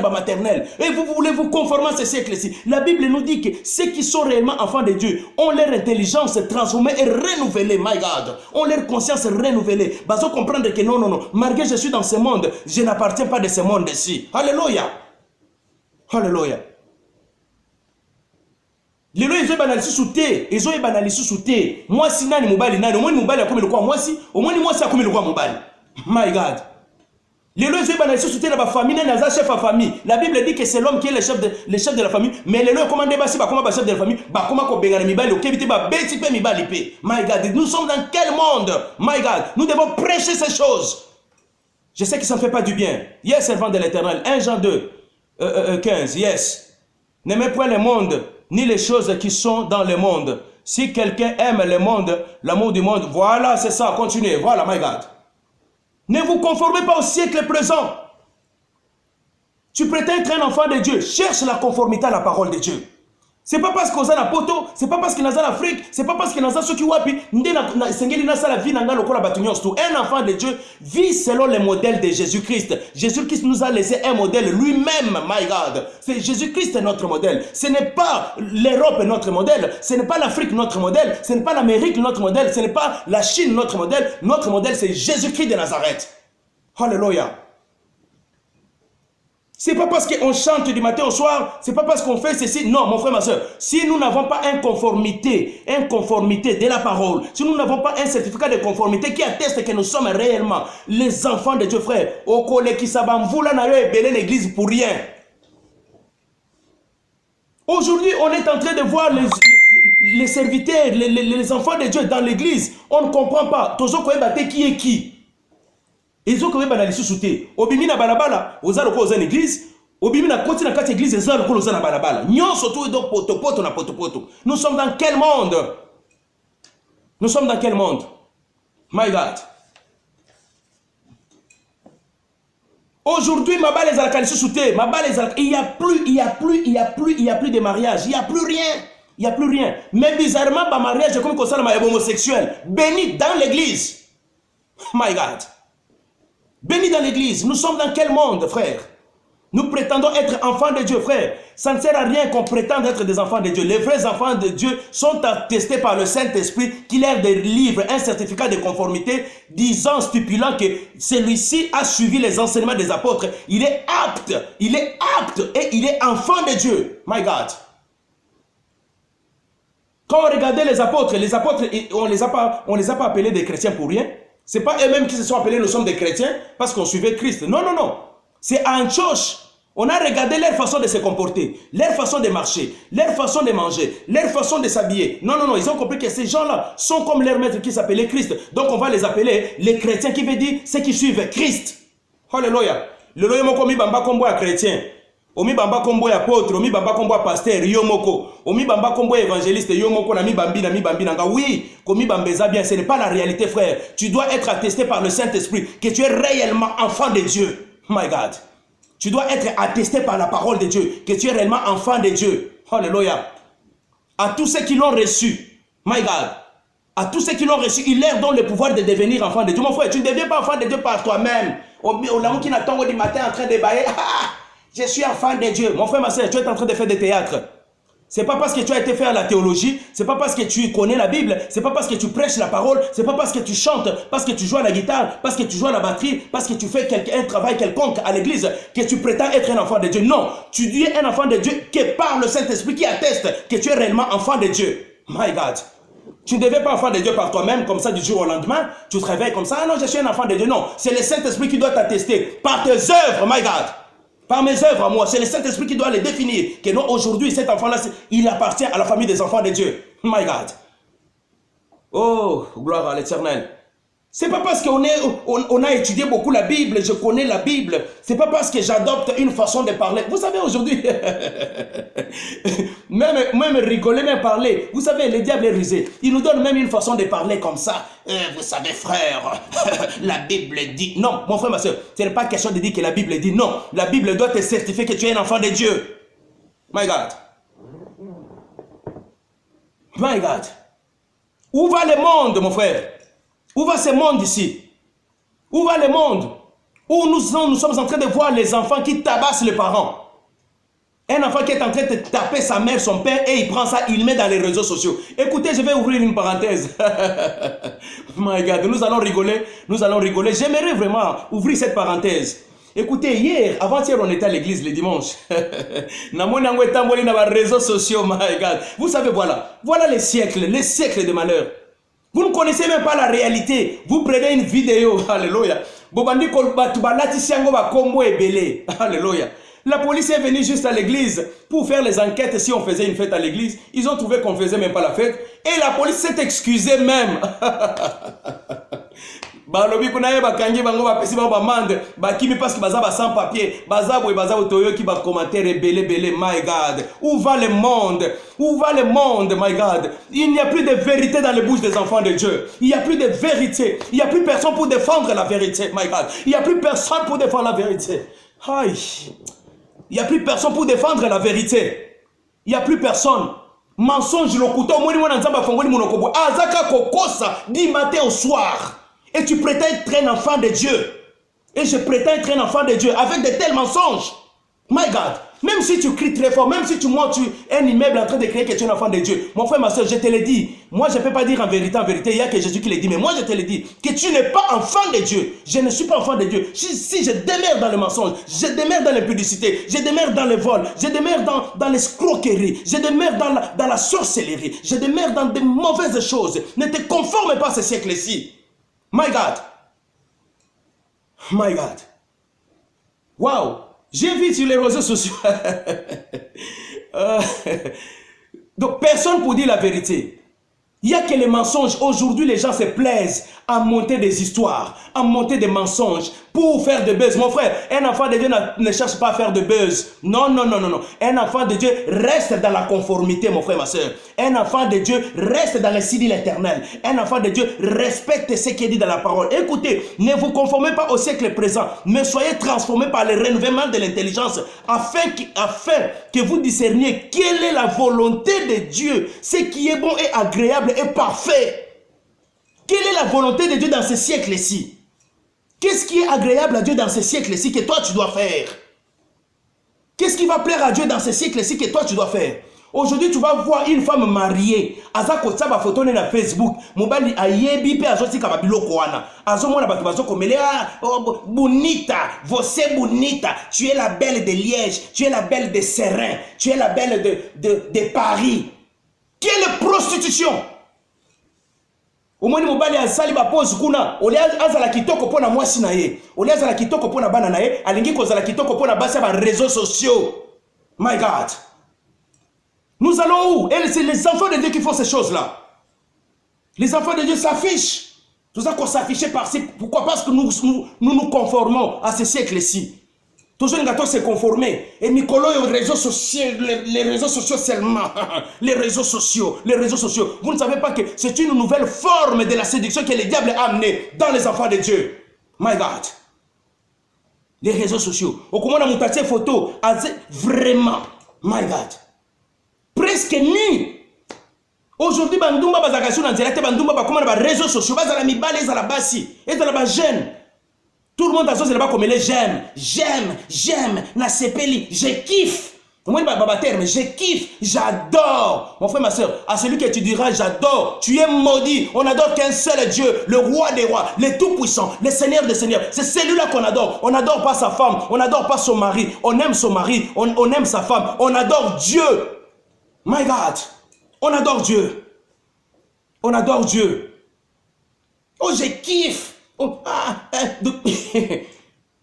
maternelle. Et vous voulez vous conformer à ce siècle-ci. La Bible nous dit que ceux qui sont réellement enfants de Dieu ont leur intelligence transformée et renouvelée. My God. Ont leur conscience renouvelée. Ils vont comprendre que non. Malgré que je suis dans ce monde, je n'appartiens pas de ce monde-ci. Alléluia. Alléluia. Les gens ils ont banalisé sous thé, ils ont banalisé sous thé. Moi si nani mobali nani, au moins mobali a comme le quoi moi si, au moins moi si a comme le quoi mobali. My God. Les gens ils ont banalisé sous thé dans la famille, nani a chef à famille. La Bible dit que c'est l'homme qui est le chef de la famille, mais les gens commandent basi ba comment ba chef de la famille, ba comment ko bengana mibali, OK vite ba beti pe mibali pe. My God, nous sommes dans quel monde? My God, nous devons prêcher ces choses. Je sais que ça ne fait pas du bien. Yes, servant de l'Éternel, 1 Jean 2 15. Yes. N'aimez point le monde ni les choses qui sont dans le monde. Si quelqu'un aime le monde, l'amour du monde, voilà, c'est ça, continuez, voilà, my God. Ne vous conformez pas au siècle présent. Tu prétends être un enfant de Dieu, cherche la conformité à la parole de Dieu. C'est pas parce qu'on a la poto, c'est pas parce qu'il y a l'Afrique, c'est pas parce qu'il y a ceux qui wapi, un enfant de Dieu vit selon le modèle de Jésus-Christ. Jésus-Christ nous a laissé un modèle lui-même, my God. C'est Jésus-Christ notre modèle. Ce n'est pas l'Europe notre modèle, ce n'est pas l'Afrique notre modèle, ce n'est pas l'Amérique notre modèle, ce n'est pas la Chine notre modèle. Notre modèle c'est Jésus-Christ de Nazareth. Alléluia. C'est pas parce qu'on chante du matin au soir, c'est pas parce qu'on fait ceci. Non, mon frère, ma soeur, si nous n'avons pas une conformité de la parole, si nous n'avons pas un certificat de conformité qui atteste que nous sommes réellement les enfants de Dieu, frère, au collègue qui s'abamvoula n'a eu belé l'église pour rien. Aujourd'hui, on est en train de voir les serviteurs, les enfants de Dieu dans l'église. On ne comprend pas. Tozo koyebate qui est qui? Ils ont quand même banalisé sous thé. Obimi na balabala, ozalo ko ozana église. Obimi na koti na kati église, ozalo ko ozana balabala. Nyon surtout donc poto na poto. Nous sommes dans quel monde? Nous sommes dans quel monde? My God. Aujourd'hui, ma balle est à la qualité sous thé. Ma balle est à la... Il y a plus de mariage. Il n'y a plus rien. Il n'y a plus rien. Mais bizarrement, ma mariage est comme ça, ma homosexuel. Béni dans l'église. My God. Béni dans l'église. Nous sommes dans quel monde, frère? Nous prétendons être enfants de Dieu, frère. Ça ne sert à rien qu'on prétende être des enfants de Dieu. Les vrais enfants de Dieu sont attestés par le Saint-Esprit qui leur délivre un certificat de conformité disant, stipulant que celui-ci a suivi les enseignements des apôtres. Il est apte et il est enfant de Dieu. My God. Quand on regardait les apôtres, on les a pas appelés des chrétiens pour rien. Ce n'est pas eux-mêmes qui se sont appelés, nous sommes des chrétiens parce qu'on suivait Christ. Non. C'est à Antioche. On a regardé leur façon de se comporter, leur façon de marcher, leur façon de manger, leur façon de s'habiller. Non. Ils ont compris que ces gens-là sont comme leur maître qui s'appelait Christ. Donc on va les appeler les chrétiens, qui veut dire ceux qui suivent Christ. Alléluia. Le loyer m'a commis bamba combo à chrétien. Omi bamba kombo apôtre, omi bamba kombo pasteur, yomoko. Omi bamba kombo évangéliste, yomoko na mi bambi nanga. Oui, komi bambeza bien, ce n'est pas la réalité, frère. Tu dois être attesté par le Saint-Esprit que tu es réellement enfant de Dieu. My God. Tu dois être attesté par la parole de Dieu que tu es réellement enfant de Dieu. Alléluia. À tous ceux qui l'ont reçu, my God, à tous ceux qui l'ont reçu, il leur donne le pouvoir de devenir enfant de Dieu. Mon frère, tu ne deviens pas enfant de Dieu par toi-même. Au l'amour qui n'attend du matin en train de bailler, je suis enfant de Dieu. Mon frère, ma soeur, tu es en train de faire des théâtres. C'est pas parce que tu as été faire la théologie, c'est pas parce que tu connais la Bible, c'est pas parce que tu prêches la parole, c'est pas parce que tu chantes, parce que tu joues à la guitare, parce que tu joues à la batterie, parce que tu fais un travail quelconque à l'église, que tu prétends être un enfant de Dieu. Non, tu es un enfant de Dieu que par le Saint-Esprit qui atteste que tu es réellement enfant de Dieu. My God. Tu ne deviens pas enfant de Dieu par toi-même, comme ça du jour au lendemain, tu te réveilles comme ça, ah non, je suis un enfant de Dieu. Non, c'est le Saint-Esprit qui doit t'attester par tes œuvres, my God. Par mes œuvres à moi, c'est le Saint-Esprit qui doit les définir. Que non, aujourd'hui, cet enfant-là, il appartient à la famille des enfants de Dieu. My God. Oh, gloire à l'Éternel. C'est pas parce qu'on a étudié beaucoup la Bible, je connais la Bible. C'est pas parce que j'adopte une façon de parler. Vous savez, aujourd'hui, même rigoler, même parler. Vous savez, le diable est rusé. Il nous donne même une façon de parler comme ça. Vous savez, frère, la Bible dit... Non, mon frère, ma soeur, ce n'est pas question de dire que la Bible dit non. La Bible doit te certifier que tu es un enfant de Dieu. My God. My God. Où va le monde, mon frère? Où va ce monde ici? Où va le monde? Où nous sommes en train de voir les enfants qui tabassent les parents. Un enfant qui est en train de taper sa mère, son père, et il prend ça, il met dans les réseaux sociaux. Écoutez, je vais ouvrir une parenthèse. My God, nous allons rigoler, nous allons rigoler. J'aimerais vraiment ouvrir cette parenthèse. Écoutez, hier, avant-hier, on était à l'église le dimanche. Réseaux sociaux, my God. Vous savez, voilà les siècles de malheur. Vous ne connaissez même pas la réalité. Vous prenez une vidéo. Alléluia. Alléluia. La police est venue juste à l'église pour faire les enquêtes si on faisait une fête à l'église. Ils ont trouvé qu'on ne faisait même pas la fête. Et la police s'est excusée même. Balobi kunaye bakangi bango bapesi ba bamande bakimi parce que baza sans papier bazabwe bazabo toyo ki ba commentaire belé my God. Où va le monde? Où va le monde, my God? Il n'y a plus de vérité dans les bouches des enfants de Dieu. Il n'y a plus de vérité. Il n'y a plus personne pour défendre la vérité, my God. Il n'y a plus personne pour défendre la vérité. Aïe. Il n'y a plus personne pour défendre la vérité. Il n'y a plus personne. Mensonge le couteau moni mona nzamba fongoli monokobo azaka kokosa du matin au soir. Et tu prétends être un enfant de Dieu. Et je prétends être un enfant de Dieu avec de tels mensonges. My God. Même si tu cries très fort, même si tu montes un immeuble en train de crier que tu es un enfant de Dieu. Mon frère, ma soeur, je te l'ai dit. Moi, je ne peux pas dire en vérité, il y a que Jésus qui l'a dit. Mais moi, je te l'ai dit. Que tu n'es pas enfant de Dieu. Je ne suis pas enfant de Dieu. Si je demeure dans le mensonge, je demeure dans l'impudicité, je demeure dans le vol, je demeure dans l'escroquerie, je demeure dans la sorcellerie, je demeure dans de mauvaises choses. Ne te conforme pas à ce siècle-ci. My God. My God. Wow. J'ai vu sur les réseaux sociaux. Donc, personne pour dire la vérité. Il n'y a que les mensonges. Aujourd'hui, les gens se plaisent à monter des histoires, à monter des mensonges pour faire de buzz. Mon frère, un enfant de Dieu ne cherche pas à faire de buzz. Non, non, non, non, non. Un enfant de Dieu reste dans la conformité, mon frère, ma soeur. Un enfant de Dieu reste dans le signe éternel. Un enfant de Dieu respecte ce qui est dit dans la parole. Écoutez, ne vous conformez pas au siècle présent, mais soyez transformés par le renouvellement de l'intelligence afin que vous discerniez quelle est la volonté de Dieu, ce qui est bon et agréable et parfait. Quelle est la volonté de Dieu dans ce siècle-ci? Qu'est-ce qui est agréable à Dieu dans ce siècle-ci que toi tu dois faire? Qu'est-ce qui va plaire à Dieu dans ce siècle-ci que toi tu dois faire? Aujourd'hui, tu vas voir une femme mariée. Azako tsaba photo na Facebook. Mobali ayebi pe azotika babiloko wana. Azomona batu bazoko melea bonita, você bonita. Tu es la belle de Liège, tu es la belle de Serein, tu es la belle de Paris. Quelle prostitution! Omoni mobali azali ba pose kuna, ole azala kitoko pona mwasi na ye. Ole azala kitoko pona bana na ye, alingi kozala kitoko pona basi ba réseaux sociaux. My God. Nous allons où? Et c'est les enfants de Dieu qui font ces choses-là. Les enfants de Dieu s'affichent. Tout ça qu'on s'affiche par-ci. Pourquoi? Parce que nous nous conformons à ce siècle-ci. Toujours les gâteaux se conformer. Et Nicolas, les réseaux sociaux, les réseaux sociaux seulement. Les réseaux sociaux. Vous ne savez pas que c'est une nouvelle forme de la séduction que le diable a amenée dans les enfants de Dieu. My God. Les réseaux sociaux. Au comment on a monté photo, vraiment. My God. Presque nu. Aujourd'hui, Bandoumba Bazakasou dans direct, Bandoumba Bakoma dans les réseaux sociaux, Bazala Mibale, Bazala Bassi, et dans la jeune. Tout le monde a là-bas comme les j'aime, na sepeli, je kiffe. Moi, mais je kiffe, j'adore. Mon frère, ma soeur, à celui que tu diras j'adore, tu es maudit. On n'adore qu'un seul Dieu, le roi des rois, le tout-puissant, le Seigneur des seigneurs. C'est celui-là qu'on adore. On n'adore pas sa femme, on n'adore pas son mari. On aime son mari, on aime sa femme. On adore Dieu. My God. On adore Dieu. On adore Dieu. Oh, je kiffe. Oh,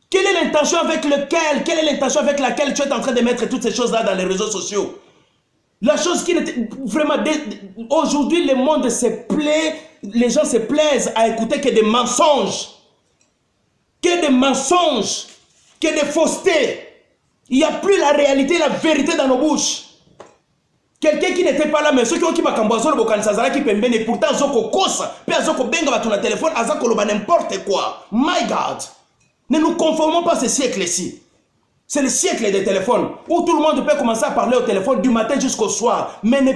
quelle est l'intention avec laquelle tu es en train de mettre toutes ces choses-là dans les réseaux sociaux? La chose qui n'était vraiment... Aujourd'hui, le monde se plaît, les gens se plaisent à écouter que des mensonges. Que des mensonges. Que des faussetés. Il n'y a plus la réalité, la vérité dans nos bouches. Quelqu'un qui n'était pas là, mais ceux qui ont qui m'acamboisent le bocansazara qui pembene, et pourtant zoko kosa, puis zoko benga va ton téléphone, azako loba n'importe quoi. My God. Ne nous conformons pas à ce siècle-ci. C'est le siècle des téléphones, où tout le monde peut commencer à parler au téléphone du matin jusqu'au soir, mais ne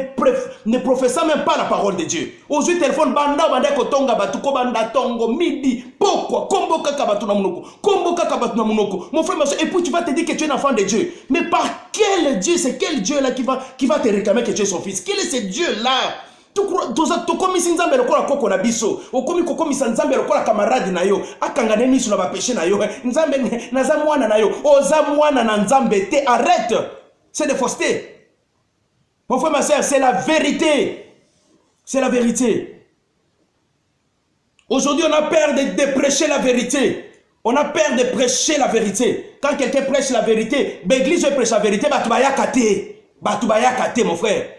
professant même pas la parole de Dieu. Aujourd'hui, téléphone, banda, banda, kotonga, batuko, banda, tongo, midi, pourquoi, kombo kaka batu na munoko, kombo kaka batu na munoko. Mon frère, ma soeur, et puis tu vas te dire que tu es un enfant de Dieu. Mais par quel Dieu, c'est quel Dieu là qui va te réclamer que tu es son fils? Quel est ce Dieu là? Tu komi sinzambe lokola koko na biso okomi kokomi sanzambe lokola camarade na yo akangane miso na ba péché na yo nzambe naza mwana na yo oza mwana na nzambe te. Arrête, c'est de fausseté. Mon frère, ma soeur, c'est la vérité. C'est la vérité. Aujourd'hui, on a peur de prêcher la vérité. On a peur de prêcher la vérité. Quand quelqu'un prêche la vérité, l'église prêche la vérité, batubaya kate, mon frère.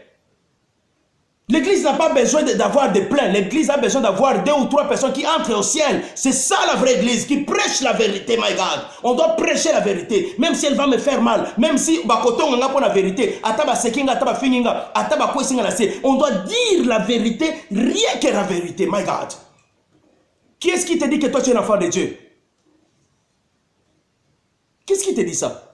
L'église n'a pas besoin d'avoir des pleins. L'église a besoin d'avoir 2 ou 3 personnes qui entrent au ciel. C'est ça la vraie église, qui prêche la vérité, my God. On doit prêcher la vérité, même si elle va me faire mal. Même si on a pour la vérité. On doit dire la vérité, rien que la vérité, my God. Qui est-ce qui te dit que toi tu es un enfant de Dieu? Qu'est-ce qui te dit ça?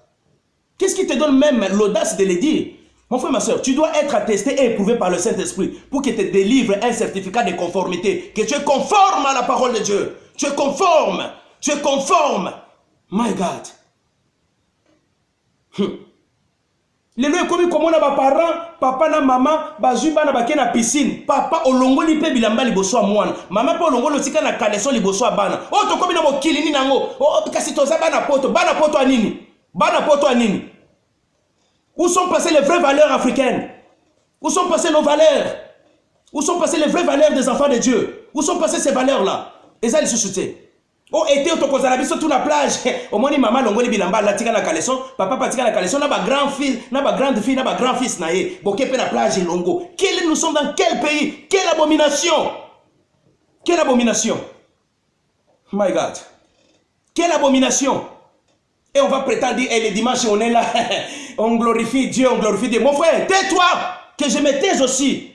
Qu'est-ce qui te donne même l'audace de le dire? Mon frère, ma soeur, tu dois être attesté et éprouvé par le Saint-Esprit pour qu'il te délivre un certificat de conformité, que tu es conforme à la parole de Dieu. Tu es conforme. Tu es conforme. My God. Les lois comme on a parents, papa na maman, bazuba na bake na piscine, papa olongo li pe bilamba liboso a mwana, maman pe olongo lotika na kaleso liboso a bana. Oh to komi na mokili ni nango. Oh kasi toza bana poto anini? Bana poto anini? Où sont passées les vraies valeurs africaines? Où sont passées nos valeurs? Où sont passées les vraies valeurs des enfants de Dieu? Où sont passées ces valeurs-là? Et ça, ils se soutiennent. Oh, été au Tokozalabi sur toute la plage. Au moins, maman longoli bilamba la tika na kaleson, papa patika na kaleson, na ba grande fille, na ba grand fils na ye. Boké pe la plage et longo. Nous sommes dans quel pays? Quelle abomination! Quelle abomination! My God! Quelle abomination! Et on va prétendre dire, et le dimanche, on est là, on glorifie Dieu, on glorifie Dieu. Mon frère, tais-toi, que je me taise aussi.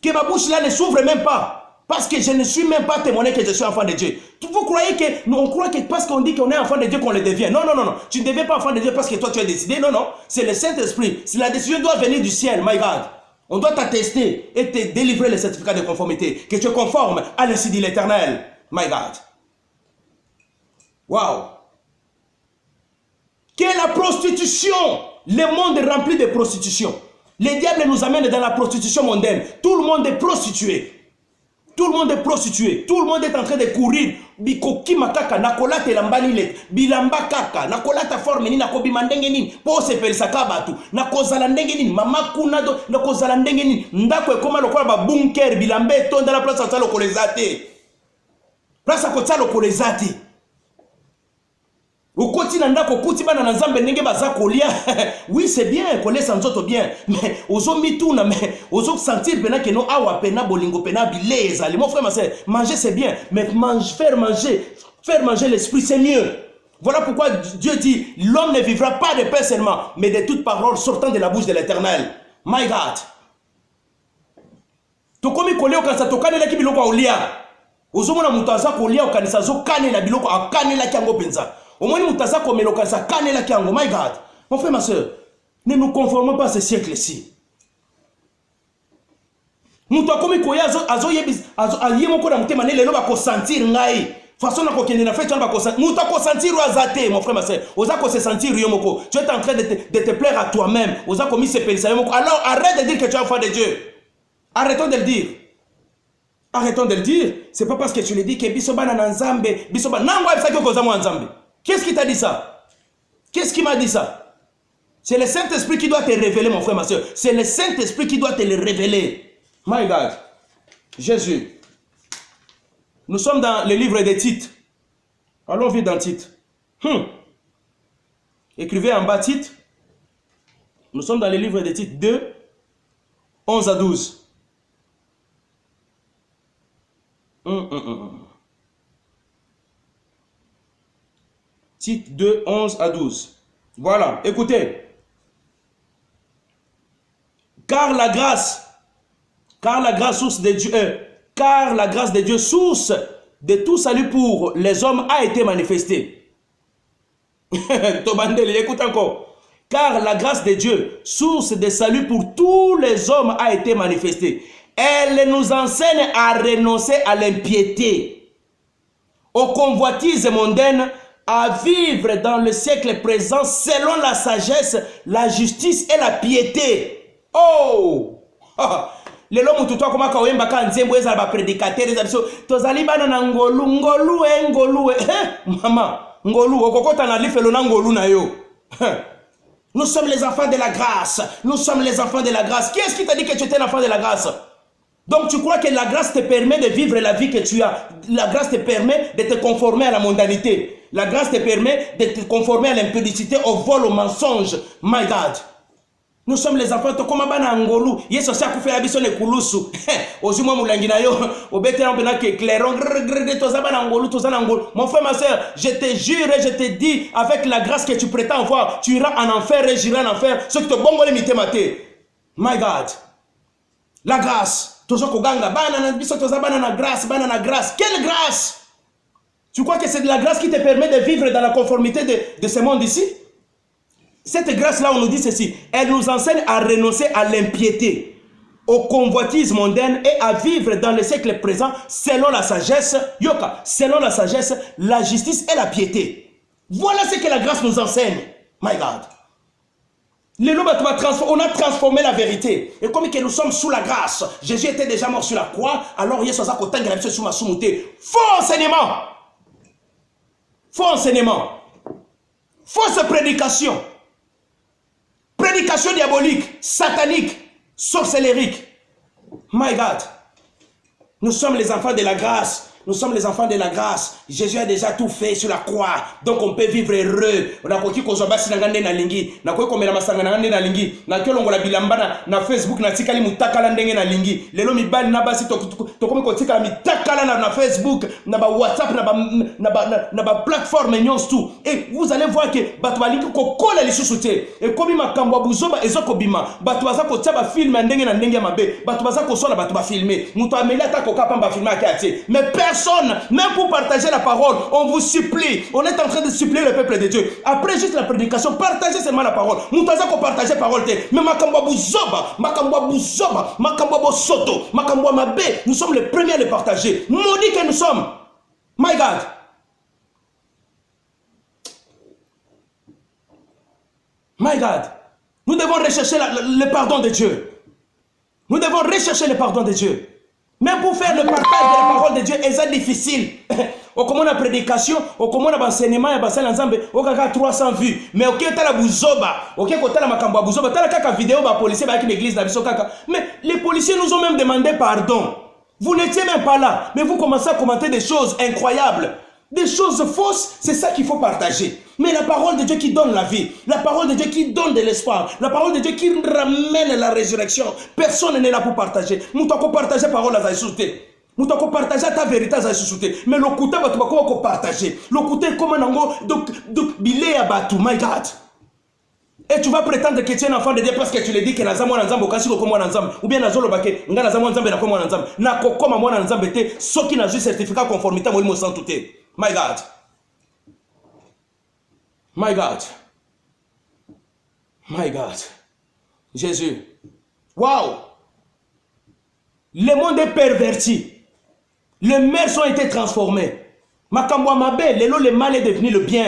Que ma bouche là ne s'ouvre même pas. Parce que je ne suis même pas témoigné que je suis enfant de Dieu. Vous croyez que, on croit que parce qu'on dit qu'on est enfant de Dieu, qu'on le devient. Non, non, non, non. Tu ne deviens pas enfant de Dieu parce que toi tu as décidé. Non, non. C'est le Saint-Esprit. Si la décision doit venir du ciel, my God. On doit t'attester et te délivrer le certificat de conformité. Que tu es conforme à l'insi de l'Éternel. My God. Wow. Qu'est la prostitution? Le monde est rempli de prostitution. Les diables nous amènent dans la prostitution mondaine. Tout le monde est prostitué. Tout le monde est prostitué. Tout le monde est en train de courir. Bikoki makaka nakolata elambani let. Bilamba kaka nakolata forme ni nakobima ndenge nini. Po se pelisaka batu. Nakozala ndenge nini. Mama kunado nakozala ndenge nini. Ndako ekoma lokola ba bunker bilambe tonda la place atalo kolezate. Place akotalo kolezate. Oui, c'est bien, connaître sans autres bien. Mais aux hommes mais aux autres sentir que nous awa pena bolingo pena bileza. Mon frère, ma soeur, manger c'est bien, mais faire manger l'esprit c'est mieux. Voilà pourquoi Dieu dit, l'homme ne vivra pas de pain seulement, mais de toute parole sortant de la bouche de l'Éternel. My God. Tokomi koleo kanisa tokane la kibiloko olia. Ozomona mutaza kolia okanisa zo kane la biloko akane la kiango penza. Omoni mutaza komelo kanisa kane la kiango. My God. Mon frère, ma soeur, ne nous conformons pas à ce siècle-ci. Muto komi koya azo yebis azo ayemoko na mutema ne lelo ba ko sentir ngai. Façon na kokende na fête on va ko sentir. Muto ko sentir azate, mon frère, ma soeur. Oza ko se sentir yomoko. Tu es en train de te plaire à toi-même. Oza komi se penser yomoko. Alors arrête de dire que tu es enfant de Dieu. Arrêtons de le dire. Arrêtons de le dire. C'est pas parce que tu le dis que bisoba na nzambe, bisoba nangwa bisaki ko zamu nzambe. Qu'est-ce qui t'a dit ça? Qu'est-ce qui m'a dit ça? C'est le Saint-Esprit qui doit te révéler, mon frère, ma soeur. C'est le Saint-Esprit qui doit te le révéler. My God. Jésus. Nous sommes dans le livre des Tites. Allons vite dans Tite. Écrivez en bas Tite. Nous sommes dans le livre des Tites 2, 11 à 12. Tite 2, 11 à 12. Voilà, écoutez. Car la grâce source de Dieu, car la grâce de Dieu, source de tout salut pour les hommes, a été manifestée. Tobandeli, écoute encore. Car la grâce de Dieu, source de salut pour tous les hommes, a été manifestée. Elle nous enseigne à renoncer à l'impiété, aux convoitises mondaines, à vivre dans le siècle présent selon la sagesse, la justice et la piété. Oh! Lelo mutu to koma kawemba ka nzembo eza ba prédicateur eza biso tozali bana na ngolu mama ngolu okokota na lifelo na ngolu na yo. Nous sommes les enfants de la grâce. Nous sommes les enfants de la grâce. Qui est-ce qui t'a dit que tu étais un enfant de la grâce? Donc tu crois que la grâce te permet de vivre la vie que tu as. La grâce te permet de te conformer à la mondanité. La grâce te permet de te conformer à l'impudicité, au vol, au mensonge. My God. Nous sommes les enfants de Komabana Angolu. Yeso sa kufe abiso ne kulusu. Ozimo mulangi na yo. Obete na ke clairon. Tozabana Angolu, tozana Angolu. Mon frère, ma soeur, je te jure et je te dis, avec la grâce que tu prétends avoir, tu iras en enfer et j'irai en enfer. Ce qui te bongole mité maté. My God. La grâce. Tozoko ganga. Banana biso tozabana na grâce. Banana grâce. Quelle grâce? Tu crois que c'est de la grâce qui te permet de vivre dans la conformité de ce monde ici? Cette grâce-là, on nous dit ceci. Elle nous enseigne à renoncer à l'impiété, aux convoitises mondaines et à vivre dans le siècle présent selon la sagesse, yoka, selon la sagesse, la justice et la piété. Voilà ce que la grâce nous enseigne. My God. On a transformé la vérité. Et comme que nous sommes sous la grâce, Jésus était déjà mort sur la croix, alors Yesu a côté de sous ma soumouté. Faux enseignement. Faux enseignement. Fausse prédication. Prédication diabolique, satanique, sorcellérique. My God. Nous sommes les enfants de la grâce. Nous sommes les enfants de la grâce. Jésus a déjà tout fait sur la croix. Donc on peut vivre heureux. On a koki kozoba sinangande na lingi. Na koki komela masanga ngande na lingi. Na kyolongo la bilambana na Facebook na tikali mutakala ndenge na lingi. Lelo mibali na basi to komi kotika mitakala na Facebook, na ba WhatsApp, na ba plateforme nyons tout. Et vous allez voir que batu balingi ko kola lisusu te. Et komi makambo buzoba ezoko bima. Batu baza ko taba film ndenge na ndenge mabe. Batu baza ko sola batu ba filmer. Muto ameli atako kapamba filmer akati. Mais personne, même pour partager la parole, on vous supplie. On est en train de supplier le peuple de Dieu. Après juste la prédication, partagez seulement la parole. Nous t'avons partagé la parole. Mais Makamba Bouzoba, Makamba Soto, Makamba Mabe, nous sommes les premiers à les partager. Maudit que nous sommes. My God. My God. Nous devons rechercher le pardon de Dieu. Nous devons rechercher le pardon de Dieu. Même pour faire le partage de la parole de Dieu, c'est difficile. Au comment la prédication, au comment l'enseignement, il y a 300 vues. Mais ok, tu as la bouzoba, ok, tu as la makamba bouzoba, tu as la vidéo, les policiers qui l'église, mais les policiers nous ont même demandé pardon. Vous n'étiez même pas là, mais vous commencez à commenter des choses incroyables. Des choses fausses, c'est ça qu'il faut partager. Mais la parole de Dieu qui donne la vie, la parole de Dieu qui donne de l'espoir, la parole de Dieu qui ramène la résurrection, personne n'est là pour partager. Nous devons partager la parole à la société. Nous devons partager ta vérité à société. Mais le côté, tu vas partager. Le côté, comment donc, bilé à Batou, my God. Et tu vas prétendre que tu es un enfant de Dieu parce que tu le dis que Nazamo Nanzambo, Kassiko comme Nanzam, ou bien Nazolo Bake, Nga Nazamo Nanzambe, na comme Nanzam, na comme moi Nanzambe, ceux qui n'ont pas certificat conformité, moi, ils me sentent tout. My God. My God. My God. Jésus. Waouh. Le monde est perverti. Les mœurs ont été transformées. Makambwa Mabe, le mal est devenu le bien.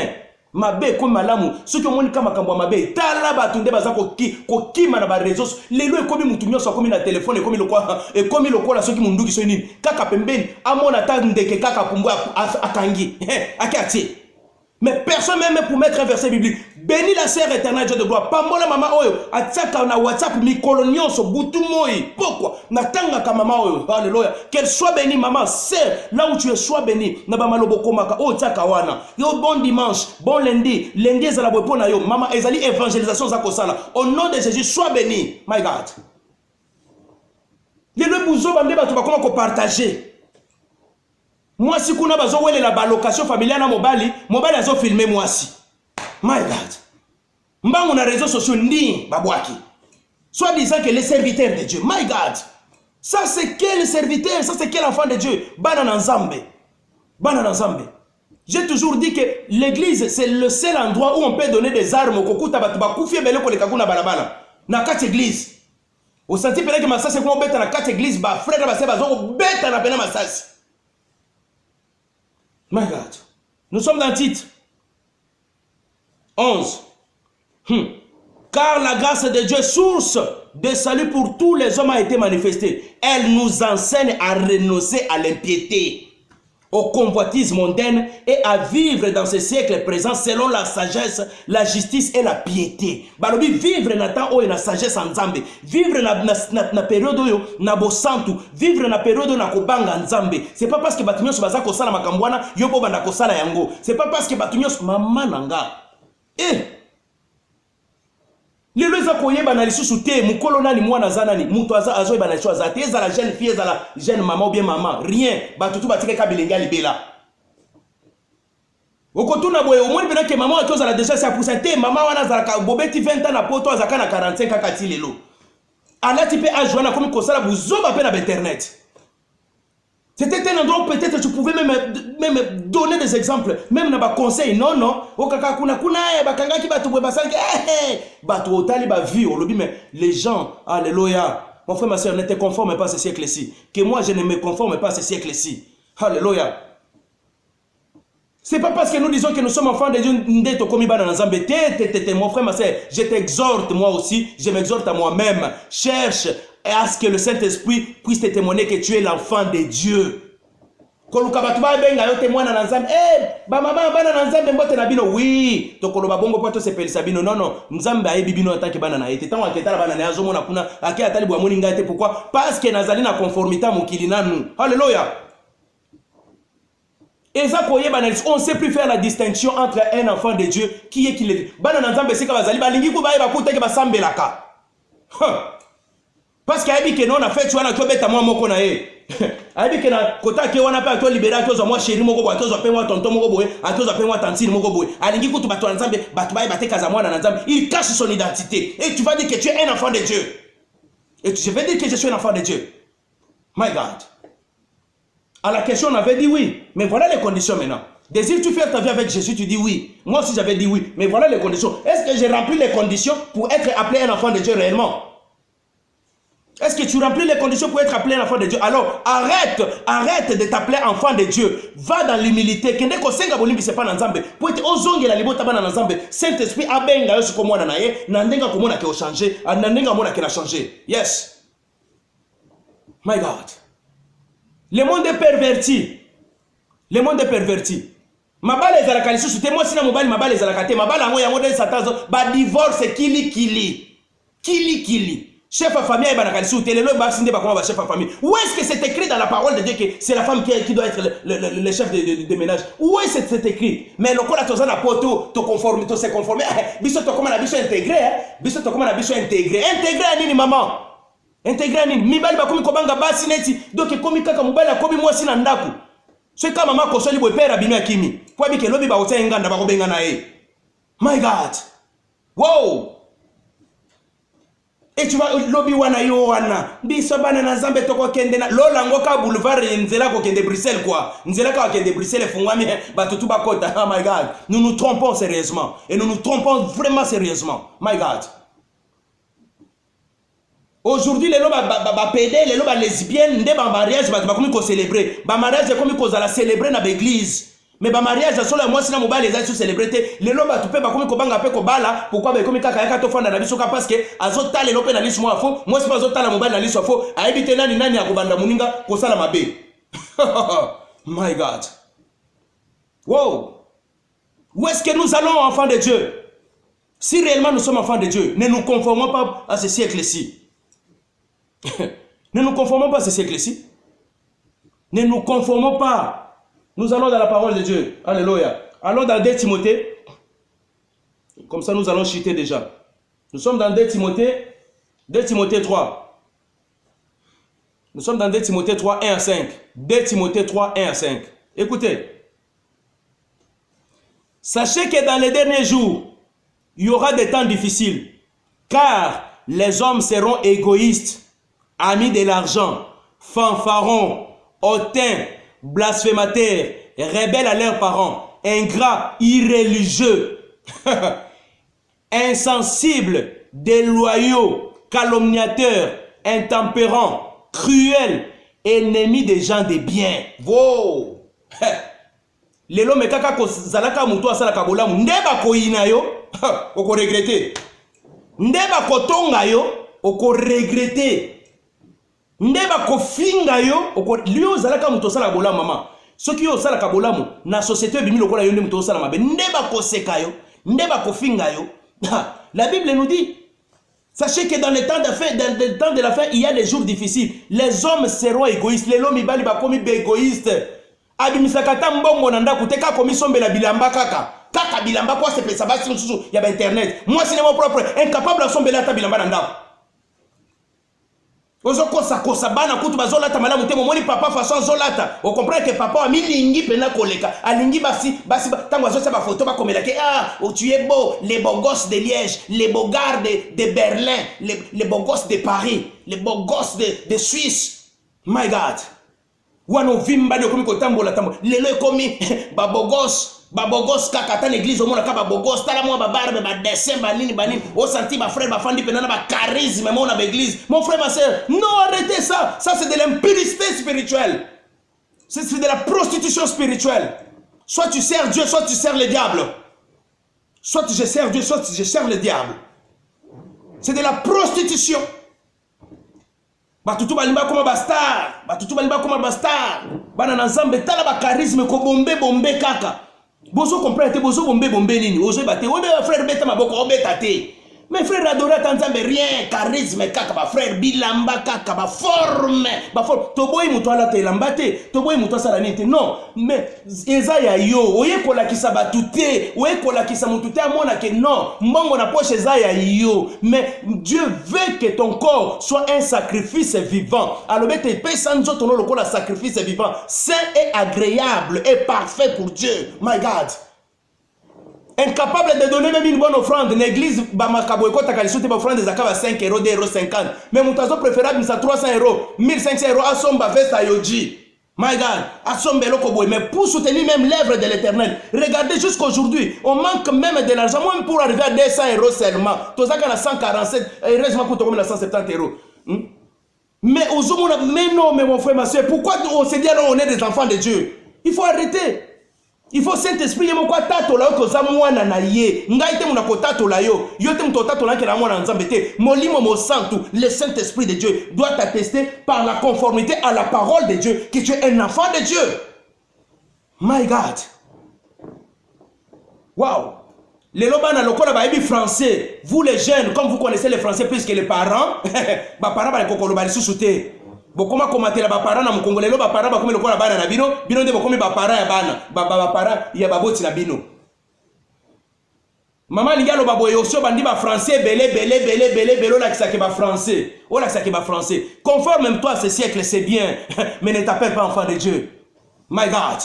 Mabe comme malamu. Ceux qui ont dit que Makambwa Mabe, tala batunde baza koki mana ba réseaux. Lelo est comme mutumyo so comme na téléphone et comme le quoi et comme le quoi ceux qui mundu qui sont nini. Kaka pembeni amona tande ke kaka pumbwa akangi. Akati. Mais personne même pour mettre un verset biblique. Bénis la sœur éternelle Dieu de gloire. Pambola mama oyo. Atsaka na WhatsApp mi kolonyon so butu moi. Pourquoi? Natanga ka mama oyo. Alléluia. Qu'elle soit bénie maman, sœur. Là où tu es, sois bénie. Na ba malobo komaka o tsaka wana. Yo bon dimanche, bon lundi. Lundi ezala bopo na yo. Mama ezali évangélisation za kosala. Au nom de Jésus, sois béni. My God. Le bouzo bande ba tu va comment partager. Moi si kuna bazo wele la location familiale na mobali azo filmer moi si. My God. Mbango na réseaux sociaux ndi babwaki. Soit disant que les serviteurs de Dieu. My God. Ça c'est quel serviteur, ça c'est quel enfant de Dieu? Bana Nzambe. Bana Nzambe. J'ai toujours dit que l'église c'est le seul endroit où on peut donner des armes au kokuta batu bakufie bele ko lekakuna balabala. Na kati église. Au senti pele que masasi ko beta na kati église ba frère ba se bazo beta na pena masasi. My God. Nous sommes dans le titre 11. Car la grâce de Dieu, source de salut pour tous les hommes, a été manifestée. Elle nous enseigne à renoncer à l'impiété, au convoitise mondaine et à vivre dans ce siècle présent selon la sagesse, la justice et la piété. Balobi vivre na temps oyo na sagesse nzambe, vivre na période oyo na bosantu, vivre na période na kobanga nzambe. C'est pas parce que batunyo baza ko sala makambwana yo po banda ko sala yango. C'est pas parce que batunyo mama nanga. Lelo za koyeba na lisusu te mukolo nani mwana zanani mutu azo yeba na lisusu azate ezala jeune fille ezala jeune maman ou bien maman rien batutu batike kabilenga libela okotuna boye omoni pena ke maman akoza la déjà ça pour ça te maman wana zalaka bobeti 20 ans na poto azaka na 45 kakati lelo ala type ajoana comme kosala buzoba pe na internet. C'était un endroit où peut-être tu pouvais même donner des exemples, même dans des conseils. Non, non. Mais les gens, alléluia. Mon frère, ma soeur, ne te conforme pas à ce siècle-ci. Que moi, je ne me conforme pas à ce siècle-ci. Alléluia. C'est pas parce que nous disons que nous sommes enfants de Dieu, mon frère, ma soeur, je t'exhorte moi aussi, je m'exhorte à moi-même. Cherche à ce que le Saint-Esprit puisse te témoigner que tu es l'enfant de Dieu. Oui, pourquoi? Parce que Nazali na conformité alléluia. On ne sait plus faire la distinction entre un enfant de Dieu qui est qui est. Parce qu'il y a non a fait tu as na moi moko na e. Abi ke na kota ke wana pa to libérer to zo moi chéri moko bo to zo pe moi tonton moko boye, to zo pe moi tantine moko boye. Alingi kutu bato nzambe, bato ba bateka za mwana na nzambe. Il cache son identité et tu vas dire que tu es un enfant de Dieu. Et je vais dire que je suis un enfant de Dieu. My God. À la question on avait dit oui, mais voilà les conditions maintenant. Désires-tu faire ta vie avec Jésus? Tu dis oui. Moi aussi j'avais dit oui, mais voilà les conditions. Est-ce que j'ai rempli les conditions pour être appelé un enfant de Dieu réellement? Est-ce que tu remplis les conditions pour être appelé un enfant de Dieu? Alors, arrête de t'appeler enfant de Dieu. Va dans l'humilité. Kende ko senga bolimbi c'est pas nzambe. Pour être ozonge la libota bana nzambe. Saint-Esprit abenga yo siko mwana na ye, na ndenga ko mona ke o changer, na ndenga mona ke na changer. Yes. My God. Le monde est perverti. Le monde est perverti. Mabale ezalaka lisusu te moi sina mobali mabale ezalaka te. Mabale yango yango de satazo ba divorce kili. Chef à famille, chef à famille. Où est-ce que c'est écrit dans la parole de Dieu que c'est la femme qui doit être le chef de ménage? Où est-ce que c'est écrit? Mais le quoi tu as poto, te conformer, te se conformer. Biso to comme la biso intégré, biso to comme la biso intégré. Intégré à nini maman? Intégrer nini? Mibali bakomi kobanga basi neti. Donc komi kaka mobali akomi mwasi na ndako. C'est comme maman kosoli bo père abimi akimi. Kwa bike lobi ba otia nganda ba kobenga na e. My God. Wow. Et tu vas lobby wana yo wana. Biso bana na Nzambe toko kende na lola ngoka boulevard nzela ko kende Bruxelles quoi. Nzela ka kende Bruxelles fungwami batutu bakota. Oh my God. Nous nous trompons sérieusement et nous nous trompons vraiment sérieusement. My God. Aujourd'hui les loba ba pédé, les loba lesbiennes ndé ba mariage ba komi ko célébrer. Ba mariage komi ko zala célébrer na l'église. Mais ba mariage solo moi sina mobile les célébrité les loba tu peux ba komi ko banga pe ko bala pourquoi ba komi kaka yaka to fanda na biso ka parce que azota les lope na liso mo afo moi c'est pas azota la mobile na liso afo aibite nani akobanda muninga ko sala mabe. My God. Wow. Où est-ce que nous allons enfants de Dieu? Si réellement nous sommes enfants de Dieu, ne nous conformons pas à ce siècle-ci. Ne nous conformons pas à ce siècle-ci. Ne nous conformons pas. Nous allons dans la parole de Dieu. Alléluia. Allons dans 2 Timothée. Comme ça, nous allons chuter déjà. Nous sommes dans 2 Timothée. 2 Timothée 3. Nous sommes dans 2 Timothée 3, 1 à 5. 2 Timothée 3, 1 à 5. Écoutez. Sachez que dans les derniers jours, il y aura des temps difficiles. Car les hommes seront égoïstes, amis de l'argent, fanfarons, hautains, blasphémateurs, rebelles à leurs parents, ingrats, irréligieux, insensibles, déloyaux, calomniateurs, intempérants, cruels, ennemis des gens de bien. Wow! Lelo mekaka ko zalaka mutu asala kabola ndeba ko inayo oko regretter. Ndeba ko tonga yo oko regretter. Ndeba ko finga yo oko liyo zalaka mutu asala kabola mama. Soki yo sala kabolamu na société bimi lokola yo mutu asala mabe ndeba ko seka yo, ndeba ko finga yo. La Bible nous dit, sachez que dans les temps de la fin, il y a des jours difficiles. Les hommes seront égoïstes. Les hommes ibali bakomi égoïstes. Abimisakata mbongo na ndaku teka komi sombela bilamba kaka. Kaka bilamba kwa sepe sabasi nsusu ya ba internet. Moi c'est mon propre incapable à sombela ta bilamba na ndaku. Ozo kosa kosa bana kutu bazolata malamu te momoni papa façon zolata. On comprend que papa a milingi pena koleka. Alingi basi tango azo ba photo ba komela ke oh tu es beau, les beaux gosses de Liège, les beaux gars de Berlin, les beaux gosses de Paris, les beaux gosses de Suisse. My God. Wano vimba de komi kotambola tambola lelo komi babogos kaka ta l'église au monde ka babogos tala moi babarbe ba dessin ba nini o senti ba frère ba fandi penana ba charisme mon na l'église mon frère ma sœur non arrêtez ça c'est de l'impudicité spirituelle c'est de la prostitution spirituelle soit tu sers Dieu soit tu sers le diable soit je sers Dieu soit je sers le diable c'est de la prostitution. Batutu balimba koma bastar, batutu balimba koma bastar. Bana na Nzambe tala ba charisme ko bombe kaka. Bozo comprendre bozo bombe nini? Ozo bate, obe frère beta maboko obeta te. Mais frère adoré Nzambe rien, charisme kaka ba frère bilamba kaka ba forme. Toboyi muto ala te lambate, toboyi muto sala nite. Non, mais ezaya yo, oye kola kisa batute, oye kola kisa mutute amona ke non, mbongo na poche ezaya yo. Mais Dieu veut que ton corps soit un sacrifice vivant. Alors bete pesa nzoto no lokola sacrifice vivant, saint et agréable et parfait pour Dieu. My God. Incapable de donner même une bonne offrande. L'église, Bamakaboueko, Takalisouti, offrande des akaba 5 euros, 2,50 €. Mais mon tazo préférable, c'est 300 €, 1500 €, Asomba Vesta Yoji. My God, Asombe Lokoboy. Mais pour soutenir même l'œuvre de l'Éternel, regardez jusqu'aujourd'hui, on manque même de l'argent, même pour arriver à 200 € seulement. Tozaka na 147, heureusement qu'on tombe à 170 €. Mais non, mais mon frère, ma soeur, pourquoi on se dit alors on est des enfants de Dieu? Il faut arrêter. Il faut Saint-Esprit yemo kwa tato la ko za mwana na ye ngai te muna ko tato la yo te mto tato la ke la mwana nzambe te molimo mo santu le Saint-Esprit de Dieu doit attester par la conformité à la parole de Dieu que tu es un enfant de Dieu. My God. Wow. Les lobana lokola ba ebi français, vous les jeunes comme vous connaissez les français plus que les parents, ba parents ba kokolo ba lisusuté. Bokoma komatela ba parents na mukongolelo ba parents ba komi lokola bana na bino nde bokomi ba parents ya bana ba parents ya baboti na bino. Maman Lingalo Baboyosio bandi ba français belé là qui ba français. Oh là qui ba français. Conforme-toi à ce siècle, c'est bien, mais ne t'appelle pas enfant de Dieu. My God.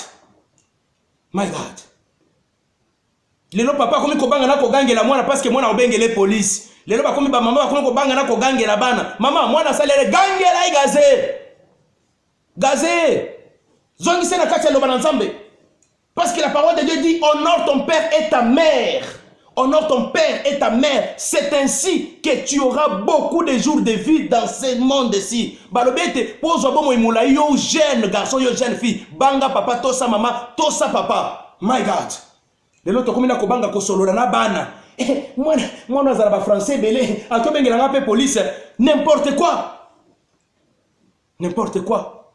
My God. Lelo papa komi ko banga na ko gangela mwana parce que mwana obengele police. Lelo ba komi ba mama komi ko banga na ko gangela bana. Mama mwana salere gangela igaze. Gazé. Zongi sena katia loba na Nzambe. Parce que la parole de Dieu dit honore ton père et ta mère. Honore ton père et ta mère. C'est ainsi que tu auras beaucoup de jours de vie dans ce monde-ci. Balobete, pose bon moula yo jeune garçon, yo jeune fille. Banga papa, tosa mama, tosa papa. My God. Le loto komina ko banga ko solo na bana. Moi zala ba français belé, ato bengela ngape police, n'importe quoi. N'importe quoi.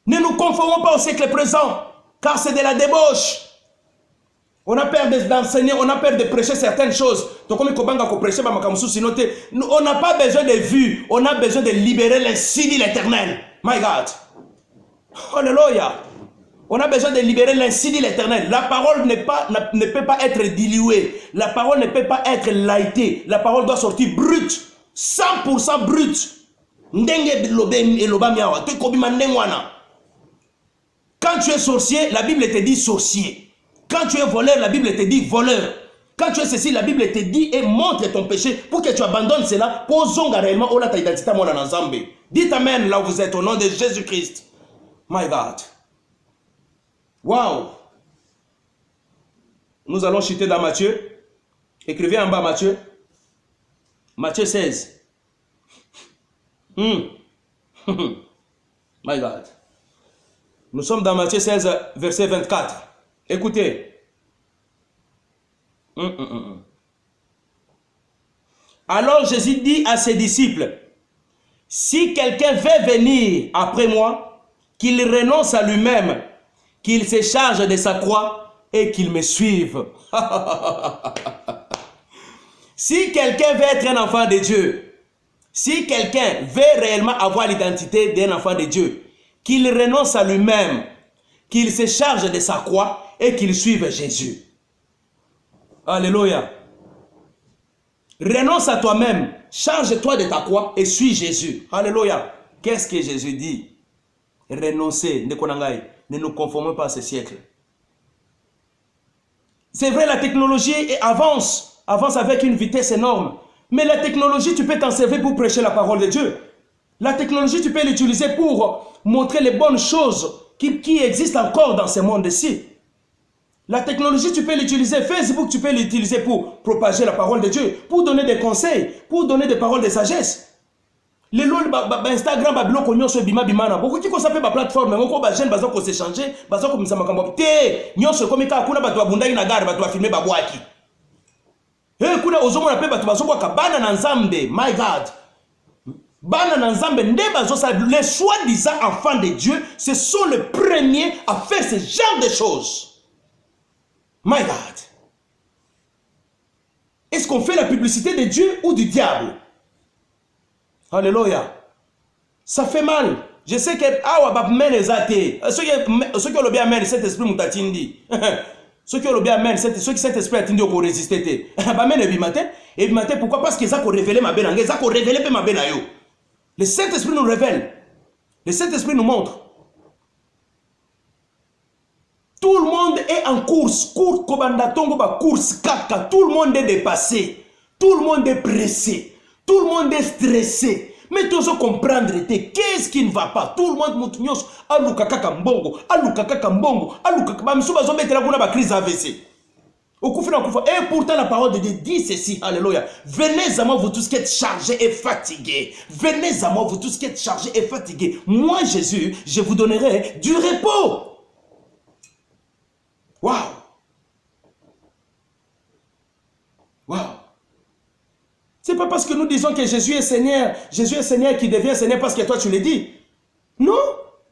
Ne nous conformons pas au siècle présent, car c'est de la débauche. On a peur d'enseigner, on a peur de prêcher certaines choses. On n'a pas besoin de vues, on a besoin de libérer l'insigne de l'Éternel. My God. Alléluia. On a besoin de libérer l'insigne de l'Éternel. La parole ne peut pas être diluée. La parole ne peut pas être lightée. La parole doit sortir brute. 100% brute. Quand tu es sorcier, la Bible te dit sorcier. Quand tu es voleur, la Bible te dit voleur. Quand tu es ceci, la Bible te dit et montre ton péché pour que tu abandonnes cela. Posons réellement ta identité à mon ensemble. Dites amen là où vous êtes au nom de Jésus-Christ. My God. Wow. Nous allons chuter dans Matthieu. Écrivez en bas Matthieu. Matthieu 16. My God. Nous sommes dans Matthieu 16, verset 24. Écoutez. Alors Jésus dit à ses disciples, si quelqu'un veut venir après moi, qu'il renonce à lui-même, qu'il se charge de sa croix et qu'il me suive. Si quelqu'un veut être un enfant de Dieu, si quelqu'un veut réellement avoir l'identité d'un enfant de Dieu, qu'il renonce à lui-même, qu'il se charge de sa croix et qu'il suive Jésus. Alléluia. Renonce à toi-même, charge-toi de ta croix et suis Jésus. Alléluia. Qu'est-ce que Jésus dit? Renoncer, ne nous conformons pas à ce siècle. C'est vrai, la technologie avance avec une vitesse énorme. Mais la technologie, tu peux t'en servir pour prêcher la parole de Dieu. La technologie, tu peux l'utiliser pour montrer les bonnes choses qui existent encore dans ce monde-ci. La technologie, tu peux l'utiliser. Facebook, tu peux l'utiliser pour propager la parole de Dieu, pour donner des conseils, pour donner des paroles de sagesse. Les Instagram, beaucoup de qui s'appelle ma plateforme, beaucoup de gens qui s'échanger, qui s'amakamba. Té, nyonso comme ka kuna batu abundai na gari batu afilmer babwaki. Kuna ozomona pe batu bazobwaka bana na Nzambe. My God. Bana na Nzambe nde bazosa les soi-disant enfants de Dieu, ce sont les premiers à faire ce genre de choses. My God. Est-ce qu'on fait la publicité de Dieu ou du diable? Alléluia. Ça fait mal. Je sais que awa mène zate. Ceux qui ont le bien mène cet esprit mutatindi. Ceux qui ont le bien mène ceux qui cet esprit atindi pour résister. Ba mène bimatin et bimatin pourquoi? Parce que ça ko révéler ma benangé, ça ko révéler pe ma benayo. Le Saint-Esprit nous révèle. Le Saint-Esprit nous montre. Tout le monde est en course. Course 4. Tout le monde est dépassé. Tout le monde est pressé. Tout le monde est stressé. Mais tu dois comprendre qu'est-ce qui ne va pas. Tout le monde moutunios aluka kaka mbongo, aluka kaka mbongo, aluka bamisu bazobetela kuna ba crise AVC. Et pourtant la parole de Dieu dit ceci, alléluia. Venez à moi vous tous qui êtes chargés et fatigués. Venez à moi vous tous qui êtes chargés et fatigués. Moi Jésus, je vous donnerai du repos. Waouh. Waouh. C'est pas parce que nous disons que Jésus est Seigneur qui devient Seigneur parce que toi tu le dis. Non.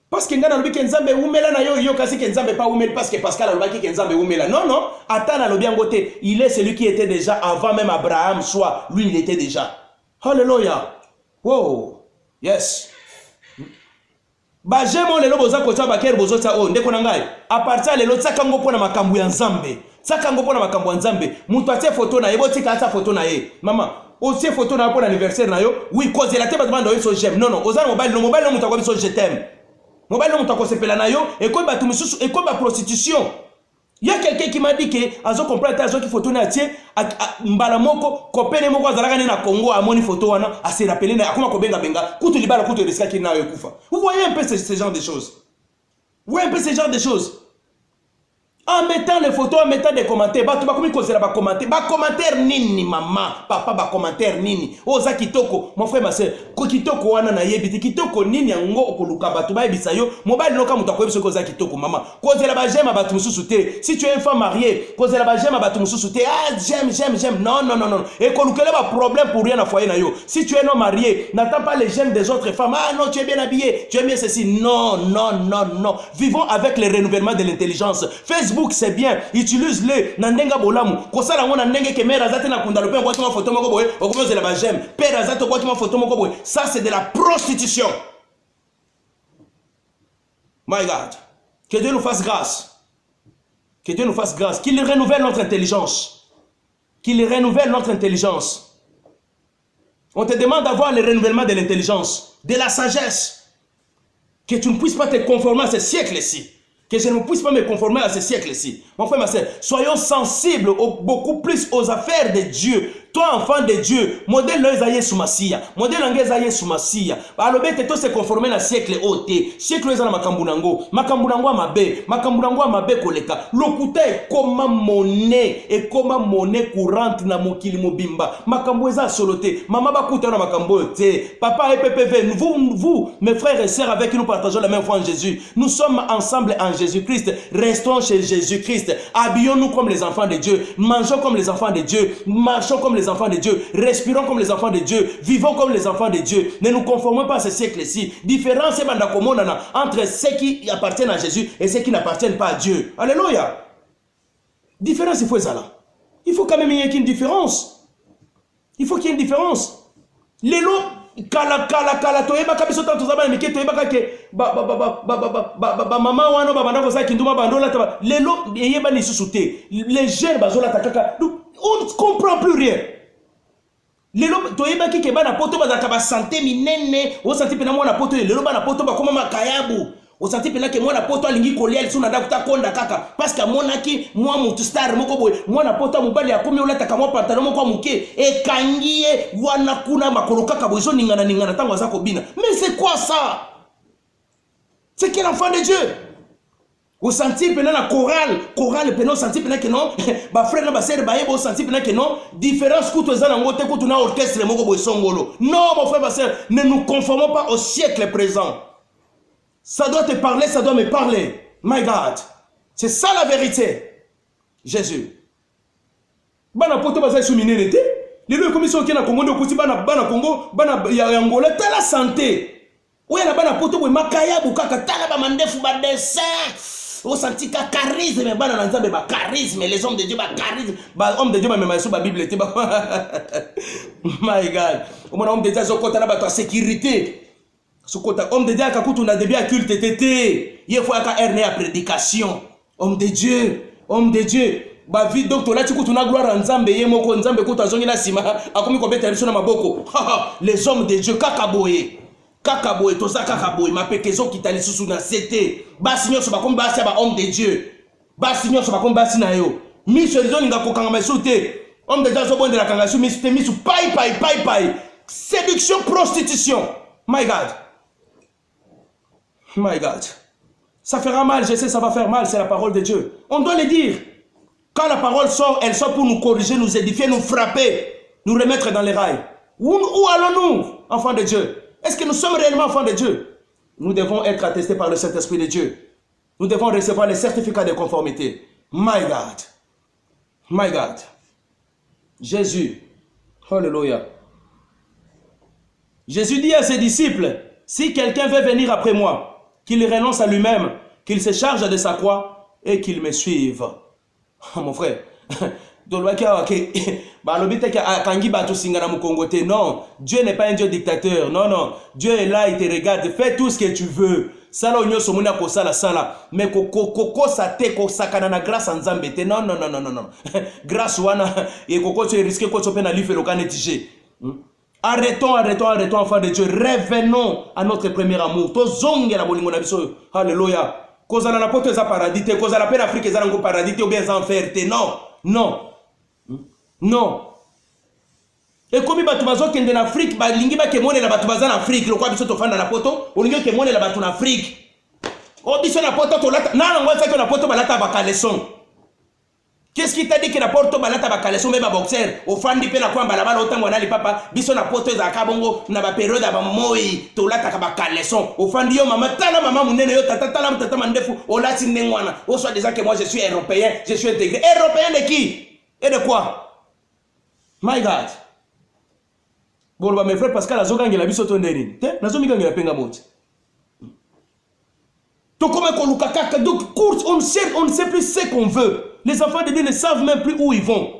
Parce que ngana lobi kenzambe umela na yo kasi kenzambe pas umela parce que Pascal a lobi kenzambe umela. Non non, atana lobi ngote, il est celui qui était déjà avant même Abraham soit, lui il était déjà. Alléluia. Wow. Yes. Ba jemo lelo boza ko taba ker bozo ta o ndeko na ngai. A partir lelo tsaka ngo pona makambu ya Nzambe. Sakango pona makambo nzambe. Mutu atie photo na ye, botika ata photo na ye. Maman, otie photo na pour l'anniversaire na yo. Oui, cause la tête ba demande so j'aime. Non non, oza mobile no mutu akobi so je t'aime. Mobile no mutu akosepela na yo et ko ba tumisusu et ko ba prostitution. Il y a quelqu'un qui m'a dit que azo comprendre azo ki photo na tie mbala moko kopene moko azalaka na Congo amoni photo wana a se rappeler na akoma ko benga benga kutu libala kutu risika ki na yo kufa. Vous voyez un peu ce genre de choses. Vous voyez un peu ce genre de choses. En mettant les photos, en mettant des commentaires, bah tu vas comme causer là, commentaire nini maman, papa ba commentaire nini. Oza kitoko, mon frère ma sœur, ko kitoko wana na yebiti kitoko nini ngo okoluka ba tu ba ebisa yo, mobile no ka muta ko ebiso koza kitoko maman. Causer là ba j'aime ba tu mususu te. Si tu es une femme mariée, causer là ba j'aime ba tu mususu te. Ah j'aime. Non. Et kolukele ba problème pour rien à foyer na yo. Si tu es non marié, n'attends pas les j'aime des autres femmes. Ah non, tu es bien habillé, tu es bien ceci. Non. Vivons avec le renouvellement de l'intelligence. Facebook c'est bien, utilise-le nandenga bolamu kosala ngona ndenge ke mera zate na kunda lope kwa tuma photo moko boye okomoze la bajem pera zate kwa tuma photo moko boye ça c'est de la prostitution. My God, que Dieu nous fasse grâce, que Dieu nous fasse grâce, qu'il renouvelle notre intelligence, On te demande d'avoir le renouvellement de l'intelligence, de la sagesse, que tu ne puisses pas te conformer à ce siècle-ci. Que je ne puisse pas me conformer à ce siècle-ci. Mon frère, ma soeur, soyons sensibles beaucoup plus aux affaires de Dieu. Toi, enfant de Dieu, modèle l'Esaïe Soumassia, modèle l'Esaïe Soumassia. Alors, bête, toi, se conformer à siècle OT. Siècle Esaïe Makambunango. Makambunango Mabe Koleka. L'okuta est comme monnaie. Et comme monnaie courante na mokili mobimba. Makambo Eza soloté. Maman Bakuta na Makambo te. Papa et PPV, vous, mes frères et sœurs, avec qui nous partageons la même foi en Jésus. Nous sommes ensemble en Jésus-Christ. Restons chez Jésus-Christ. Habillons-nous comme les enfants de Dieu. Mangeons comme les enfants de Dieu. Marchons comme les enfants de Dieu. Respirons comme les enfants de Dieu. Vivons comme les enfants de Dieu. Ne nous conformons pas à ce siècle-ci. Différence entre ceux qui appartiennent à Jésus et ceux qui n'appartiennent pas à Dieu. Alléluia. Différence, il faut ça là. Il faut quand même qu'il y ait une différence. Il faut qu'il y ait une différence. Lélo, kala toyeba kabiso tanto zaba mike toyeba kake mama wano babanda ko saki nduma bandola taba lelo yeba ni susute les jeunes bazola takaka on ne comprend plus rien. Lelo toyeba kike bana poto bazaka ba santé minene o santé pena mona poto lelo bana poto ba koma makayabu o santé pena ke mona poto alingi kolia lisu na dakuta konda kaka parce que mona ki moi mutu star moko boy mona poto mobali akomi olata kama pantalon moko muke e kangie wana kuna makolo kaka bozo ningana tango azako bina. Mais c'est quoi ça? C'est quel enfant de Dieu? Au senti pena na chorale pena au senti pena que non ba frère na ba sœur ba yebo au senti pena que non différence kuto ezana ngote kuto na orchestre moko boy songolo. Non mon frère ma sœur, ne nous conformons pas au siècle présent. Ça doit te parler, ça doit me parler. My God. C'est ça la vérité. Jésus. Bana poto baza souminere te. Les deux commissions qui na Congo de kuti bana Congo, bana ya Angola ta la santé. Oya na bana poto boy makaya bukaka tala ba mandefu ba dessin. O senti ka charisme bana na nzambe ba charisme, les hommes de Dieu ba charisme. Ba homme de Dieu ba mema sur ba Bible te ba. My God. O mona homme de Dieu zokota na ba ta sécurité. Homme de Dieu akakutu na début à culte tété. Il faut aka erne à prédication. Homme de Dieu. Ba vie docteur là tu kutu na gloire nzambe ye moko nzambe kutu azongi na sima akomi ko beta biso na maboko. Les hommes de Dieu kakaboye toza kakaboye mapekezo kitali susu na cité. Basi nyoso bakomi basi ba homme de Dieu. Basi nyoso bakomi basi na yo. Miso lizo ninga kokanga masute. Homme de Dieu zo bonde la kanga su misu pai. Séduction, prostitution. My God. Ça fera mal, je sais, ça va faire mal, c'est la parole de Dieu. On doit le dire. Quand la parole sort, elle sort pour nous corriger, nous édifier, nous frapper, nous remettre dans les rails. Où allons-nous, enfants de Dieu? Est-ce que nous sommes réellement enfants de Dieu? Nous devons être attestés par le Saint-Esprit de Dieu. Nous devons recevoir les certificats de conformité. My God. Jésus. Alléluia. Jésus dit à ses disciples, si quelqu'un veut venir après moi, qu'il renonce à lui-même, qu'il se charge de sa croix et qu'il me suive. Oh, mon frère, non, Dieu n'est pas un Dieu dictateur. Non, Dieu est là, il te regarde. Fais tout ce que tu veux. Sala onyo somuna ko sala sala. Mais koko sate ko sakana na grâce en zambete. Non non non non non non. Grâce wana et koko tu risqué ko topena life lo kanetije. Arrêtons, enfants de Dieu. Revenons à notre premier amour. Tozonge la bolingo na biso. Alléluia. Kozala na poto za paradis te, kozala pe Afrique za ngo paradis te ou bien enfer te. Non, non. Non. Et comme batu bazo kende na Afrique, ba lingi ba kemone na batu baza na Afrique, lo kwa biso to fanda na poto, olingi kemone na batu na Afrique. O biso na poto to lata, na ngwa fa na poto balata ba caleçon. Qu'est-ce qui t'a dit que la porte balata ba caleçon mais ba boxer, o fandi pe na kwa bala bala otango na li papa, biso na poto za kabongo na ba période ba moi, to lata ka ba caleçon. O fandi yo mama tala mama munene yo tata tala mtata mandefu, o lati ndengwana. O soit déjà que moi je suis européen, je suis intégré. Européen de qui? Et de quoi? My God. Bon, mes frères, Pascal, azogangi la biso tonderi. Nazo migangi la penga moti. Donc, donc, on ne sait plus ce qu'on veut. Les enfants de Dieu ne savent même plus où ils vont.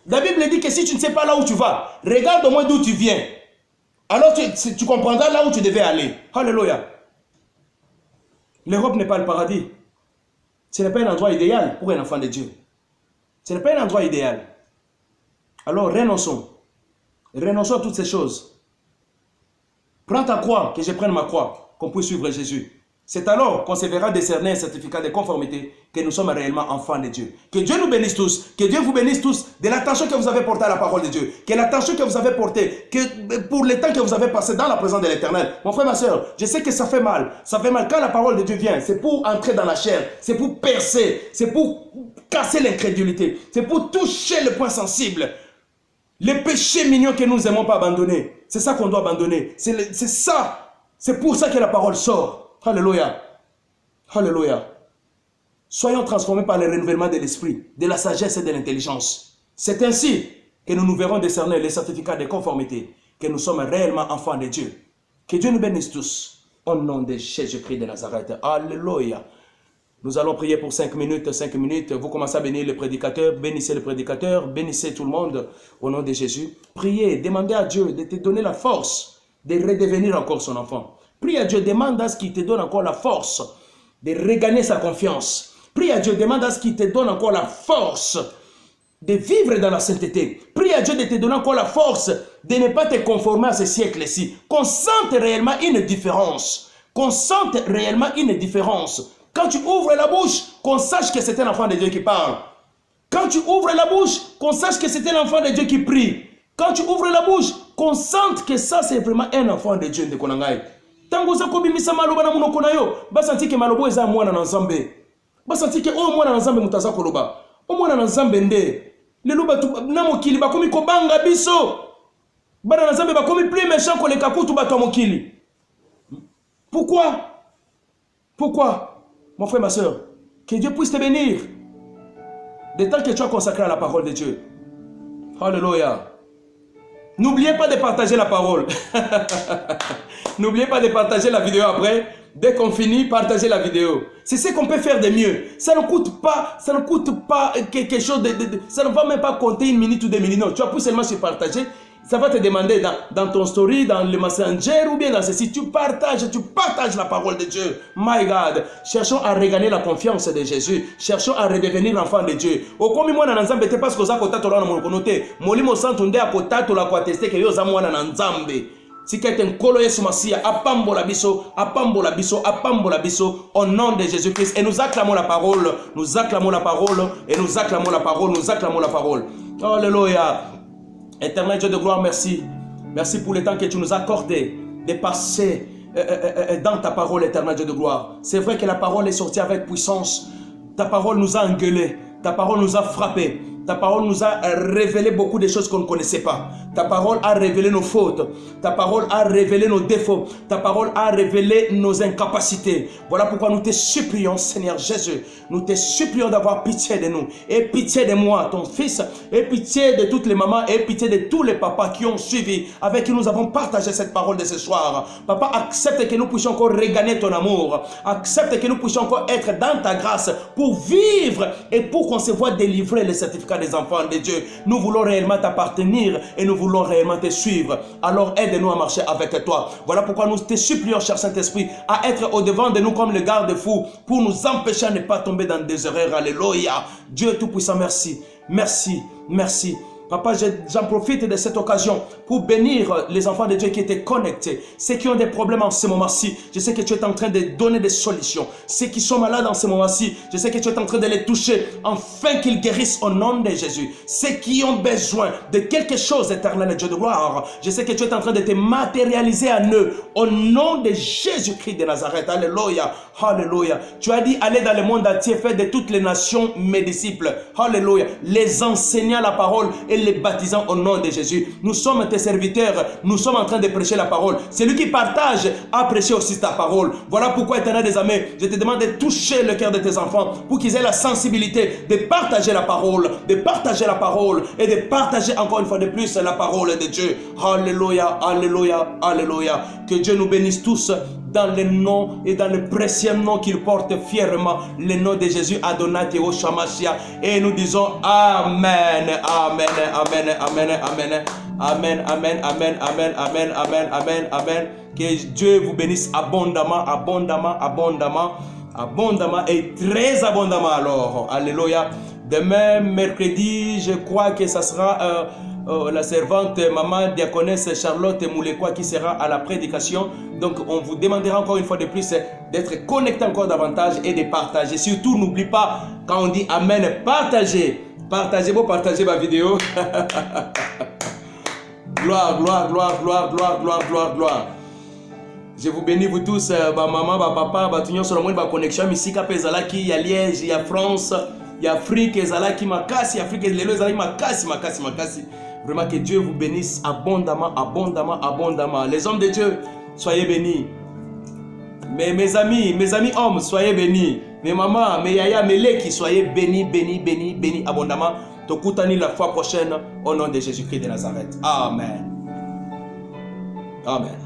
La Bible dit que si tu ne sais pas là où tu vas, regarde au moins d'où tu viens. Alors tu comprendras là où tu devais aller. Alléluia. L'Europe n'est pas le paradis. Ce n'est pas un endroit idéal pour un enfant de Dieu. Ce n'est pas un endroit idéal. Alors renonçons. Renonçons à toutes ces choses. Prends ta croix, que je prenne ma croix, qu'on puisse suivre Jésus. C'est alors qu'on se verra décerner un certificat de conformité que nous sommes réellement enfants de Dieu. Que Dieu nous bénisse tous, que Dieu vous bénisse tous de l'attention que vous avez portée à la parole de Dieu, que l'attention que vous avez portée, que pour le temps que vous avez passé dans la présence de l'Éternel. Mon frère, ma soeur, je sais que ça fait mal quand la parole de Dieu vient. C'est pour entrer dans la chair, c'est pour percer, c'est pour casser l'incrédulité, c'est pour toucher le point sensible. Les péchés mignons que nous n'aimons pas abandonner, c'est ça qu'on doit abandonner. C'est ça, c'est pour ça que la parole sort. Alléluia. Alléluia. Soyons transformés par le renouvellement de l'esprit, de la sagesse et de l'intelligence. C'est ainsi que nous nous verrons décerner les certificats de conformité, que nous sommes réellement enfants de Dieu. Que Dieu nous bénisse tous. Au nom de Jésus-Christ de Nazareth. Alléluia. Nous allons prier pour 5 minutes, 5 minutes. Vous commencez à bénir le prédicateur, bénissez le prédicateur, bénissez tout le monde au nom de Jésus. Priez, demandez à Dieu de te donner la force de redevenir encore son enfant. Prie à Dieu, demande à ce qu'il te donne encore la force de regagner sa confiance. Prie à Dieu, demande à ce qu'il te donne encore la force de vivre dans la sainteté. Prie à Dieu de te donner encore la force de ne pas te conformer à ce siècle-ci. Qu'on sente réellement une différence. Qu'on sente réellement une différence. Quand tu ouvres la bouche, qu'on sache que c'est un enfant de Dieu qui parle. Quand tu ouvres la bouche, qu'on sache que c'est un enfant de Dieu qui prie. Quand tu ouvres la bouche, qu'on sente que ça c'est vraiment un enfant de Dieu de Konangai. Tango za kobimisa maloba na munoko na yo, basanti ke malobo eza mwana na Nzambe. Basanti ke o mwana na Nzambe mutaza koloba. O mwana na Nzambe nde. Lelo batu na mokili bakomi kobanga biso. Bana na Nzambe bakomi plus méchant que les kakutu batu mokili. Pourquoi? Pourquoi? Mon frère, ma soeur, que Dieu puisse te bénir. De temps que tu as consacré à la parole de Dieu. Alléluia. N'oubliez pas de partager la parole. N'oubliez pas de partager la vidéo après. Dès qu'on finit, partagez la vidéo. C'est ce qu'on peut faire de mieux. Ça ne coûte pas quelque chose ça ne va même pas compter 1 minute ou 2 minutes. Non, tu vas seulement se partager. Ça va te demander dans ton story, dans le messenger ou bien dans ceci. Tu partages la parole de Dieu. My God. Cherchons à regagner la confiance de Jésus. Cherchons à redevenir l'enfant de Dieu. Okomi mwana na Nzambe te parce que za kotato la na monokonote. Molimo santo nde akotato la ko attester que yo za mwana na Nzambe. Si quelqu'un kolo Yesu Masia apambola biso, apambola biso, apambola biso au nom de Jésus-Christ. Et nous acclamons la parole, nous acclamons la parole, et nous acclamons la parole, nous acclamons la parole. Alléluia. Éternel Dieu de gloire, merci. Merci pour le temps que tu nous as accordé de passer dans ta parole, éternel Dieu de gloire. C'est vrai que la parole est sortie avec puissance. Ta parole nous a engueulés. Ta parole nous a frappés. Ta parole nous a révélé beaucoup de choses qu'on ne connaissait pas. Ta parole a révélé nos fautes. Ta parole a révélé nos défauts. Ta parole a révélé nos incapacités. Voilà pourquoi nous te supplions, Seigneur Jésus. Nous te supplions d'avoir pitié de nous. Et pitié de moi, ton fils. Et pitié de toutes les mamans. Et pitié de tous les papas qui ont suivi. Avec qui nous avons partagé cette parole de ce soir. Papa, accepte que nous puissions encore regagner ton amour. Accepte que nous puissions encore être dans ta grâce. Pour vivre et pour qu'on se voit délivrer les certificats cas des enfants de Dieu. Nous voulons réellement t'appartenir et nous voulons réellement te suivre. Alors aide-nous à marcher avec toi. Voilà pourquoi nous te supplions, cher Saint-Esprit, à être au-devant de nous comme le garde-fou pour nous empêcher à ne pas tomber dans des erreurs. Alléluia. Dieu Tout-Puissant, merci. Merci. Merci. Papa, j'en profite de cette occasion pour bénir les enfants de Dieu qui étaient connectés. Ceux qui ont des problèmes en ce moment-ci, je sais que tu es en train de donner des solutions. Ceux qui sont malades en ce moment-ci, je sais que tu es en train de les toucher afin qu'ils guérissent au nom de Jésus. Ceux qui ont besoin de quelque chose d'éternel, Dieu de gloire, je sais que tu es en train de te matérialiser en eux au nom de Jésus-Christ de Nazareth. Alléluia. Alléluia. Tu as dit, allez dans le monde entier, faites de toutes les nations mes disciples. Alléluia. Les enseignant la parole et les baptisant au nom de Jésus. Nous sommes tes serviteurs, nous sommes en train de prêcher la parole. Celui qui partage a prêché aussi ta parole. Voilà pourquoi, Éternel des armées, je te demande de toucher le cœur de tes enfants pour qu'ils aient la sensibilité de partager la parole, et de partager encore une fois de plus la parole de Dieu. Alléluia, alléluia, alléluia. Que Dieu nous bénisse tous dans le nom et dans le précieux nom qu'il porte fièrement, le nom de Jésus Adonai Théo Shamashia. Et nous disons Amen, Amen, Amen, Amen, Amen, Amen, Amen, Amen, Amen, Amen, Amen, Amen, Amen. Que Dieu vous bénisse abondamment, abondamment, abondamment, abondamment et très abondamment alors. Alléluia. Demain, mercredi, je crois que ça sera la servante maman diaconesse Charlotte Moulekwa qui sera à la prédication. Donc on vous demandera encore une fois de plus d'être connecté encore davantage et de partager. Surtout n'oublie pas, quand on dit Amen, partagez. Partagez ma vidéo. Gloire, gloire, gloire, gloire, gloire, gloire, gloire, gloire. Je vous bénis vous tous, maman, papa, batunyo sur la connexion ici Kapezalaki, il y a Liège, il y a France, il y a Afrique, Ezalaki Makasi, Afrique, Ezalaki Makasi. Vraiment que Dieu vous bénisse abondamment, abondamment, abondamment. Les hommes de Dieu, soyez bénis. Mes amis hommes, soyez bénis. Mes mamans, mes yaya, mes leki, soyez bénis, bénis, bénis, bénis abondamment. Tokutani la fois prochaine au nom de Jésus-Christ de Nazareth. Amen. Amen.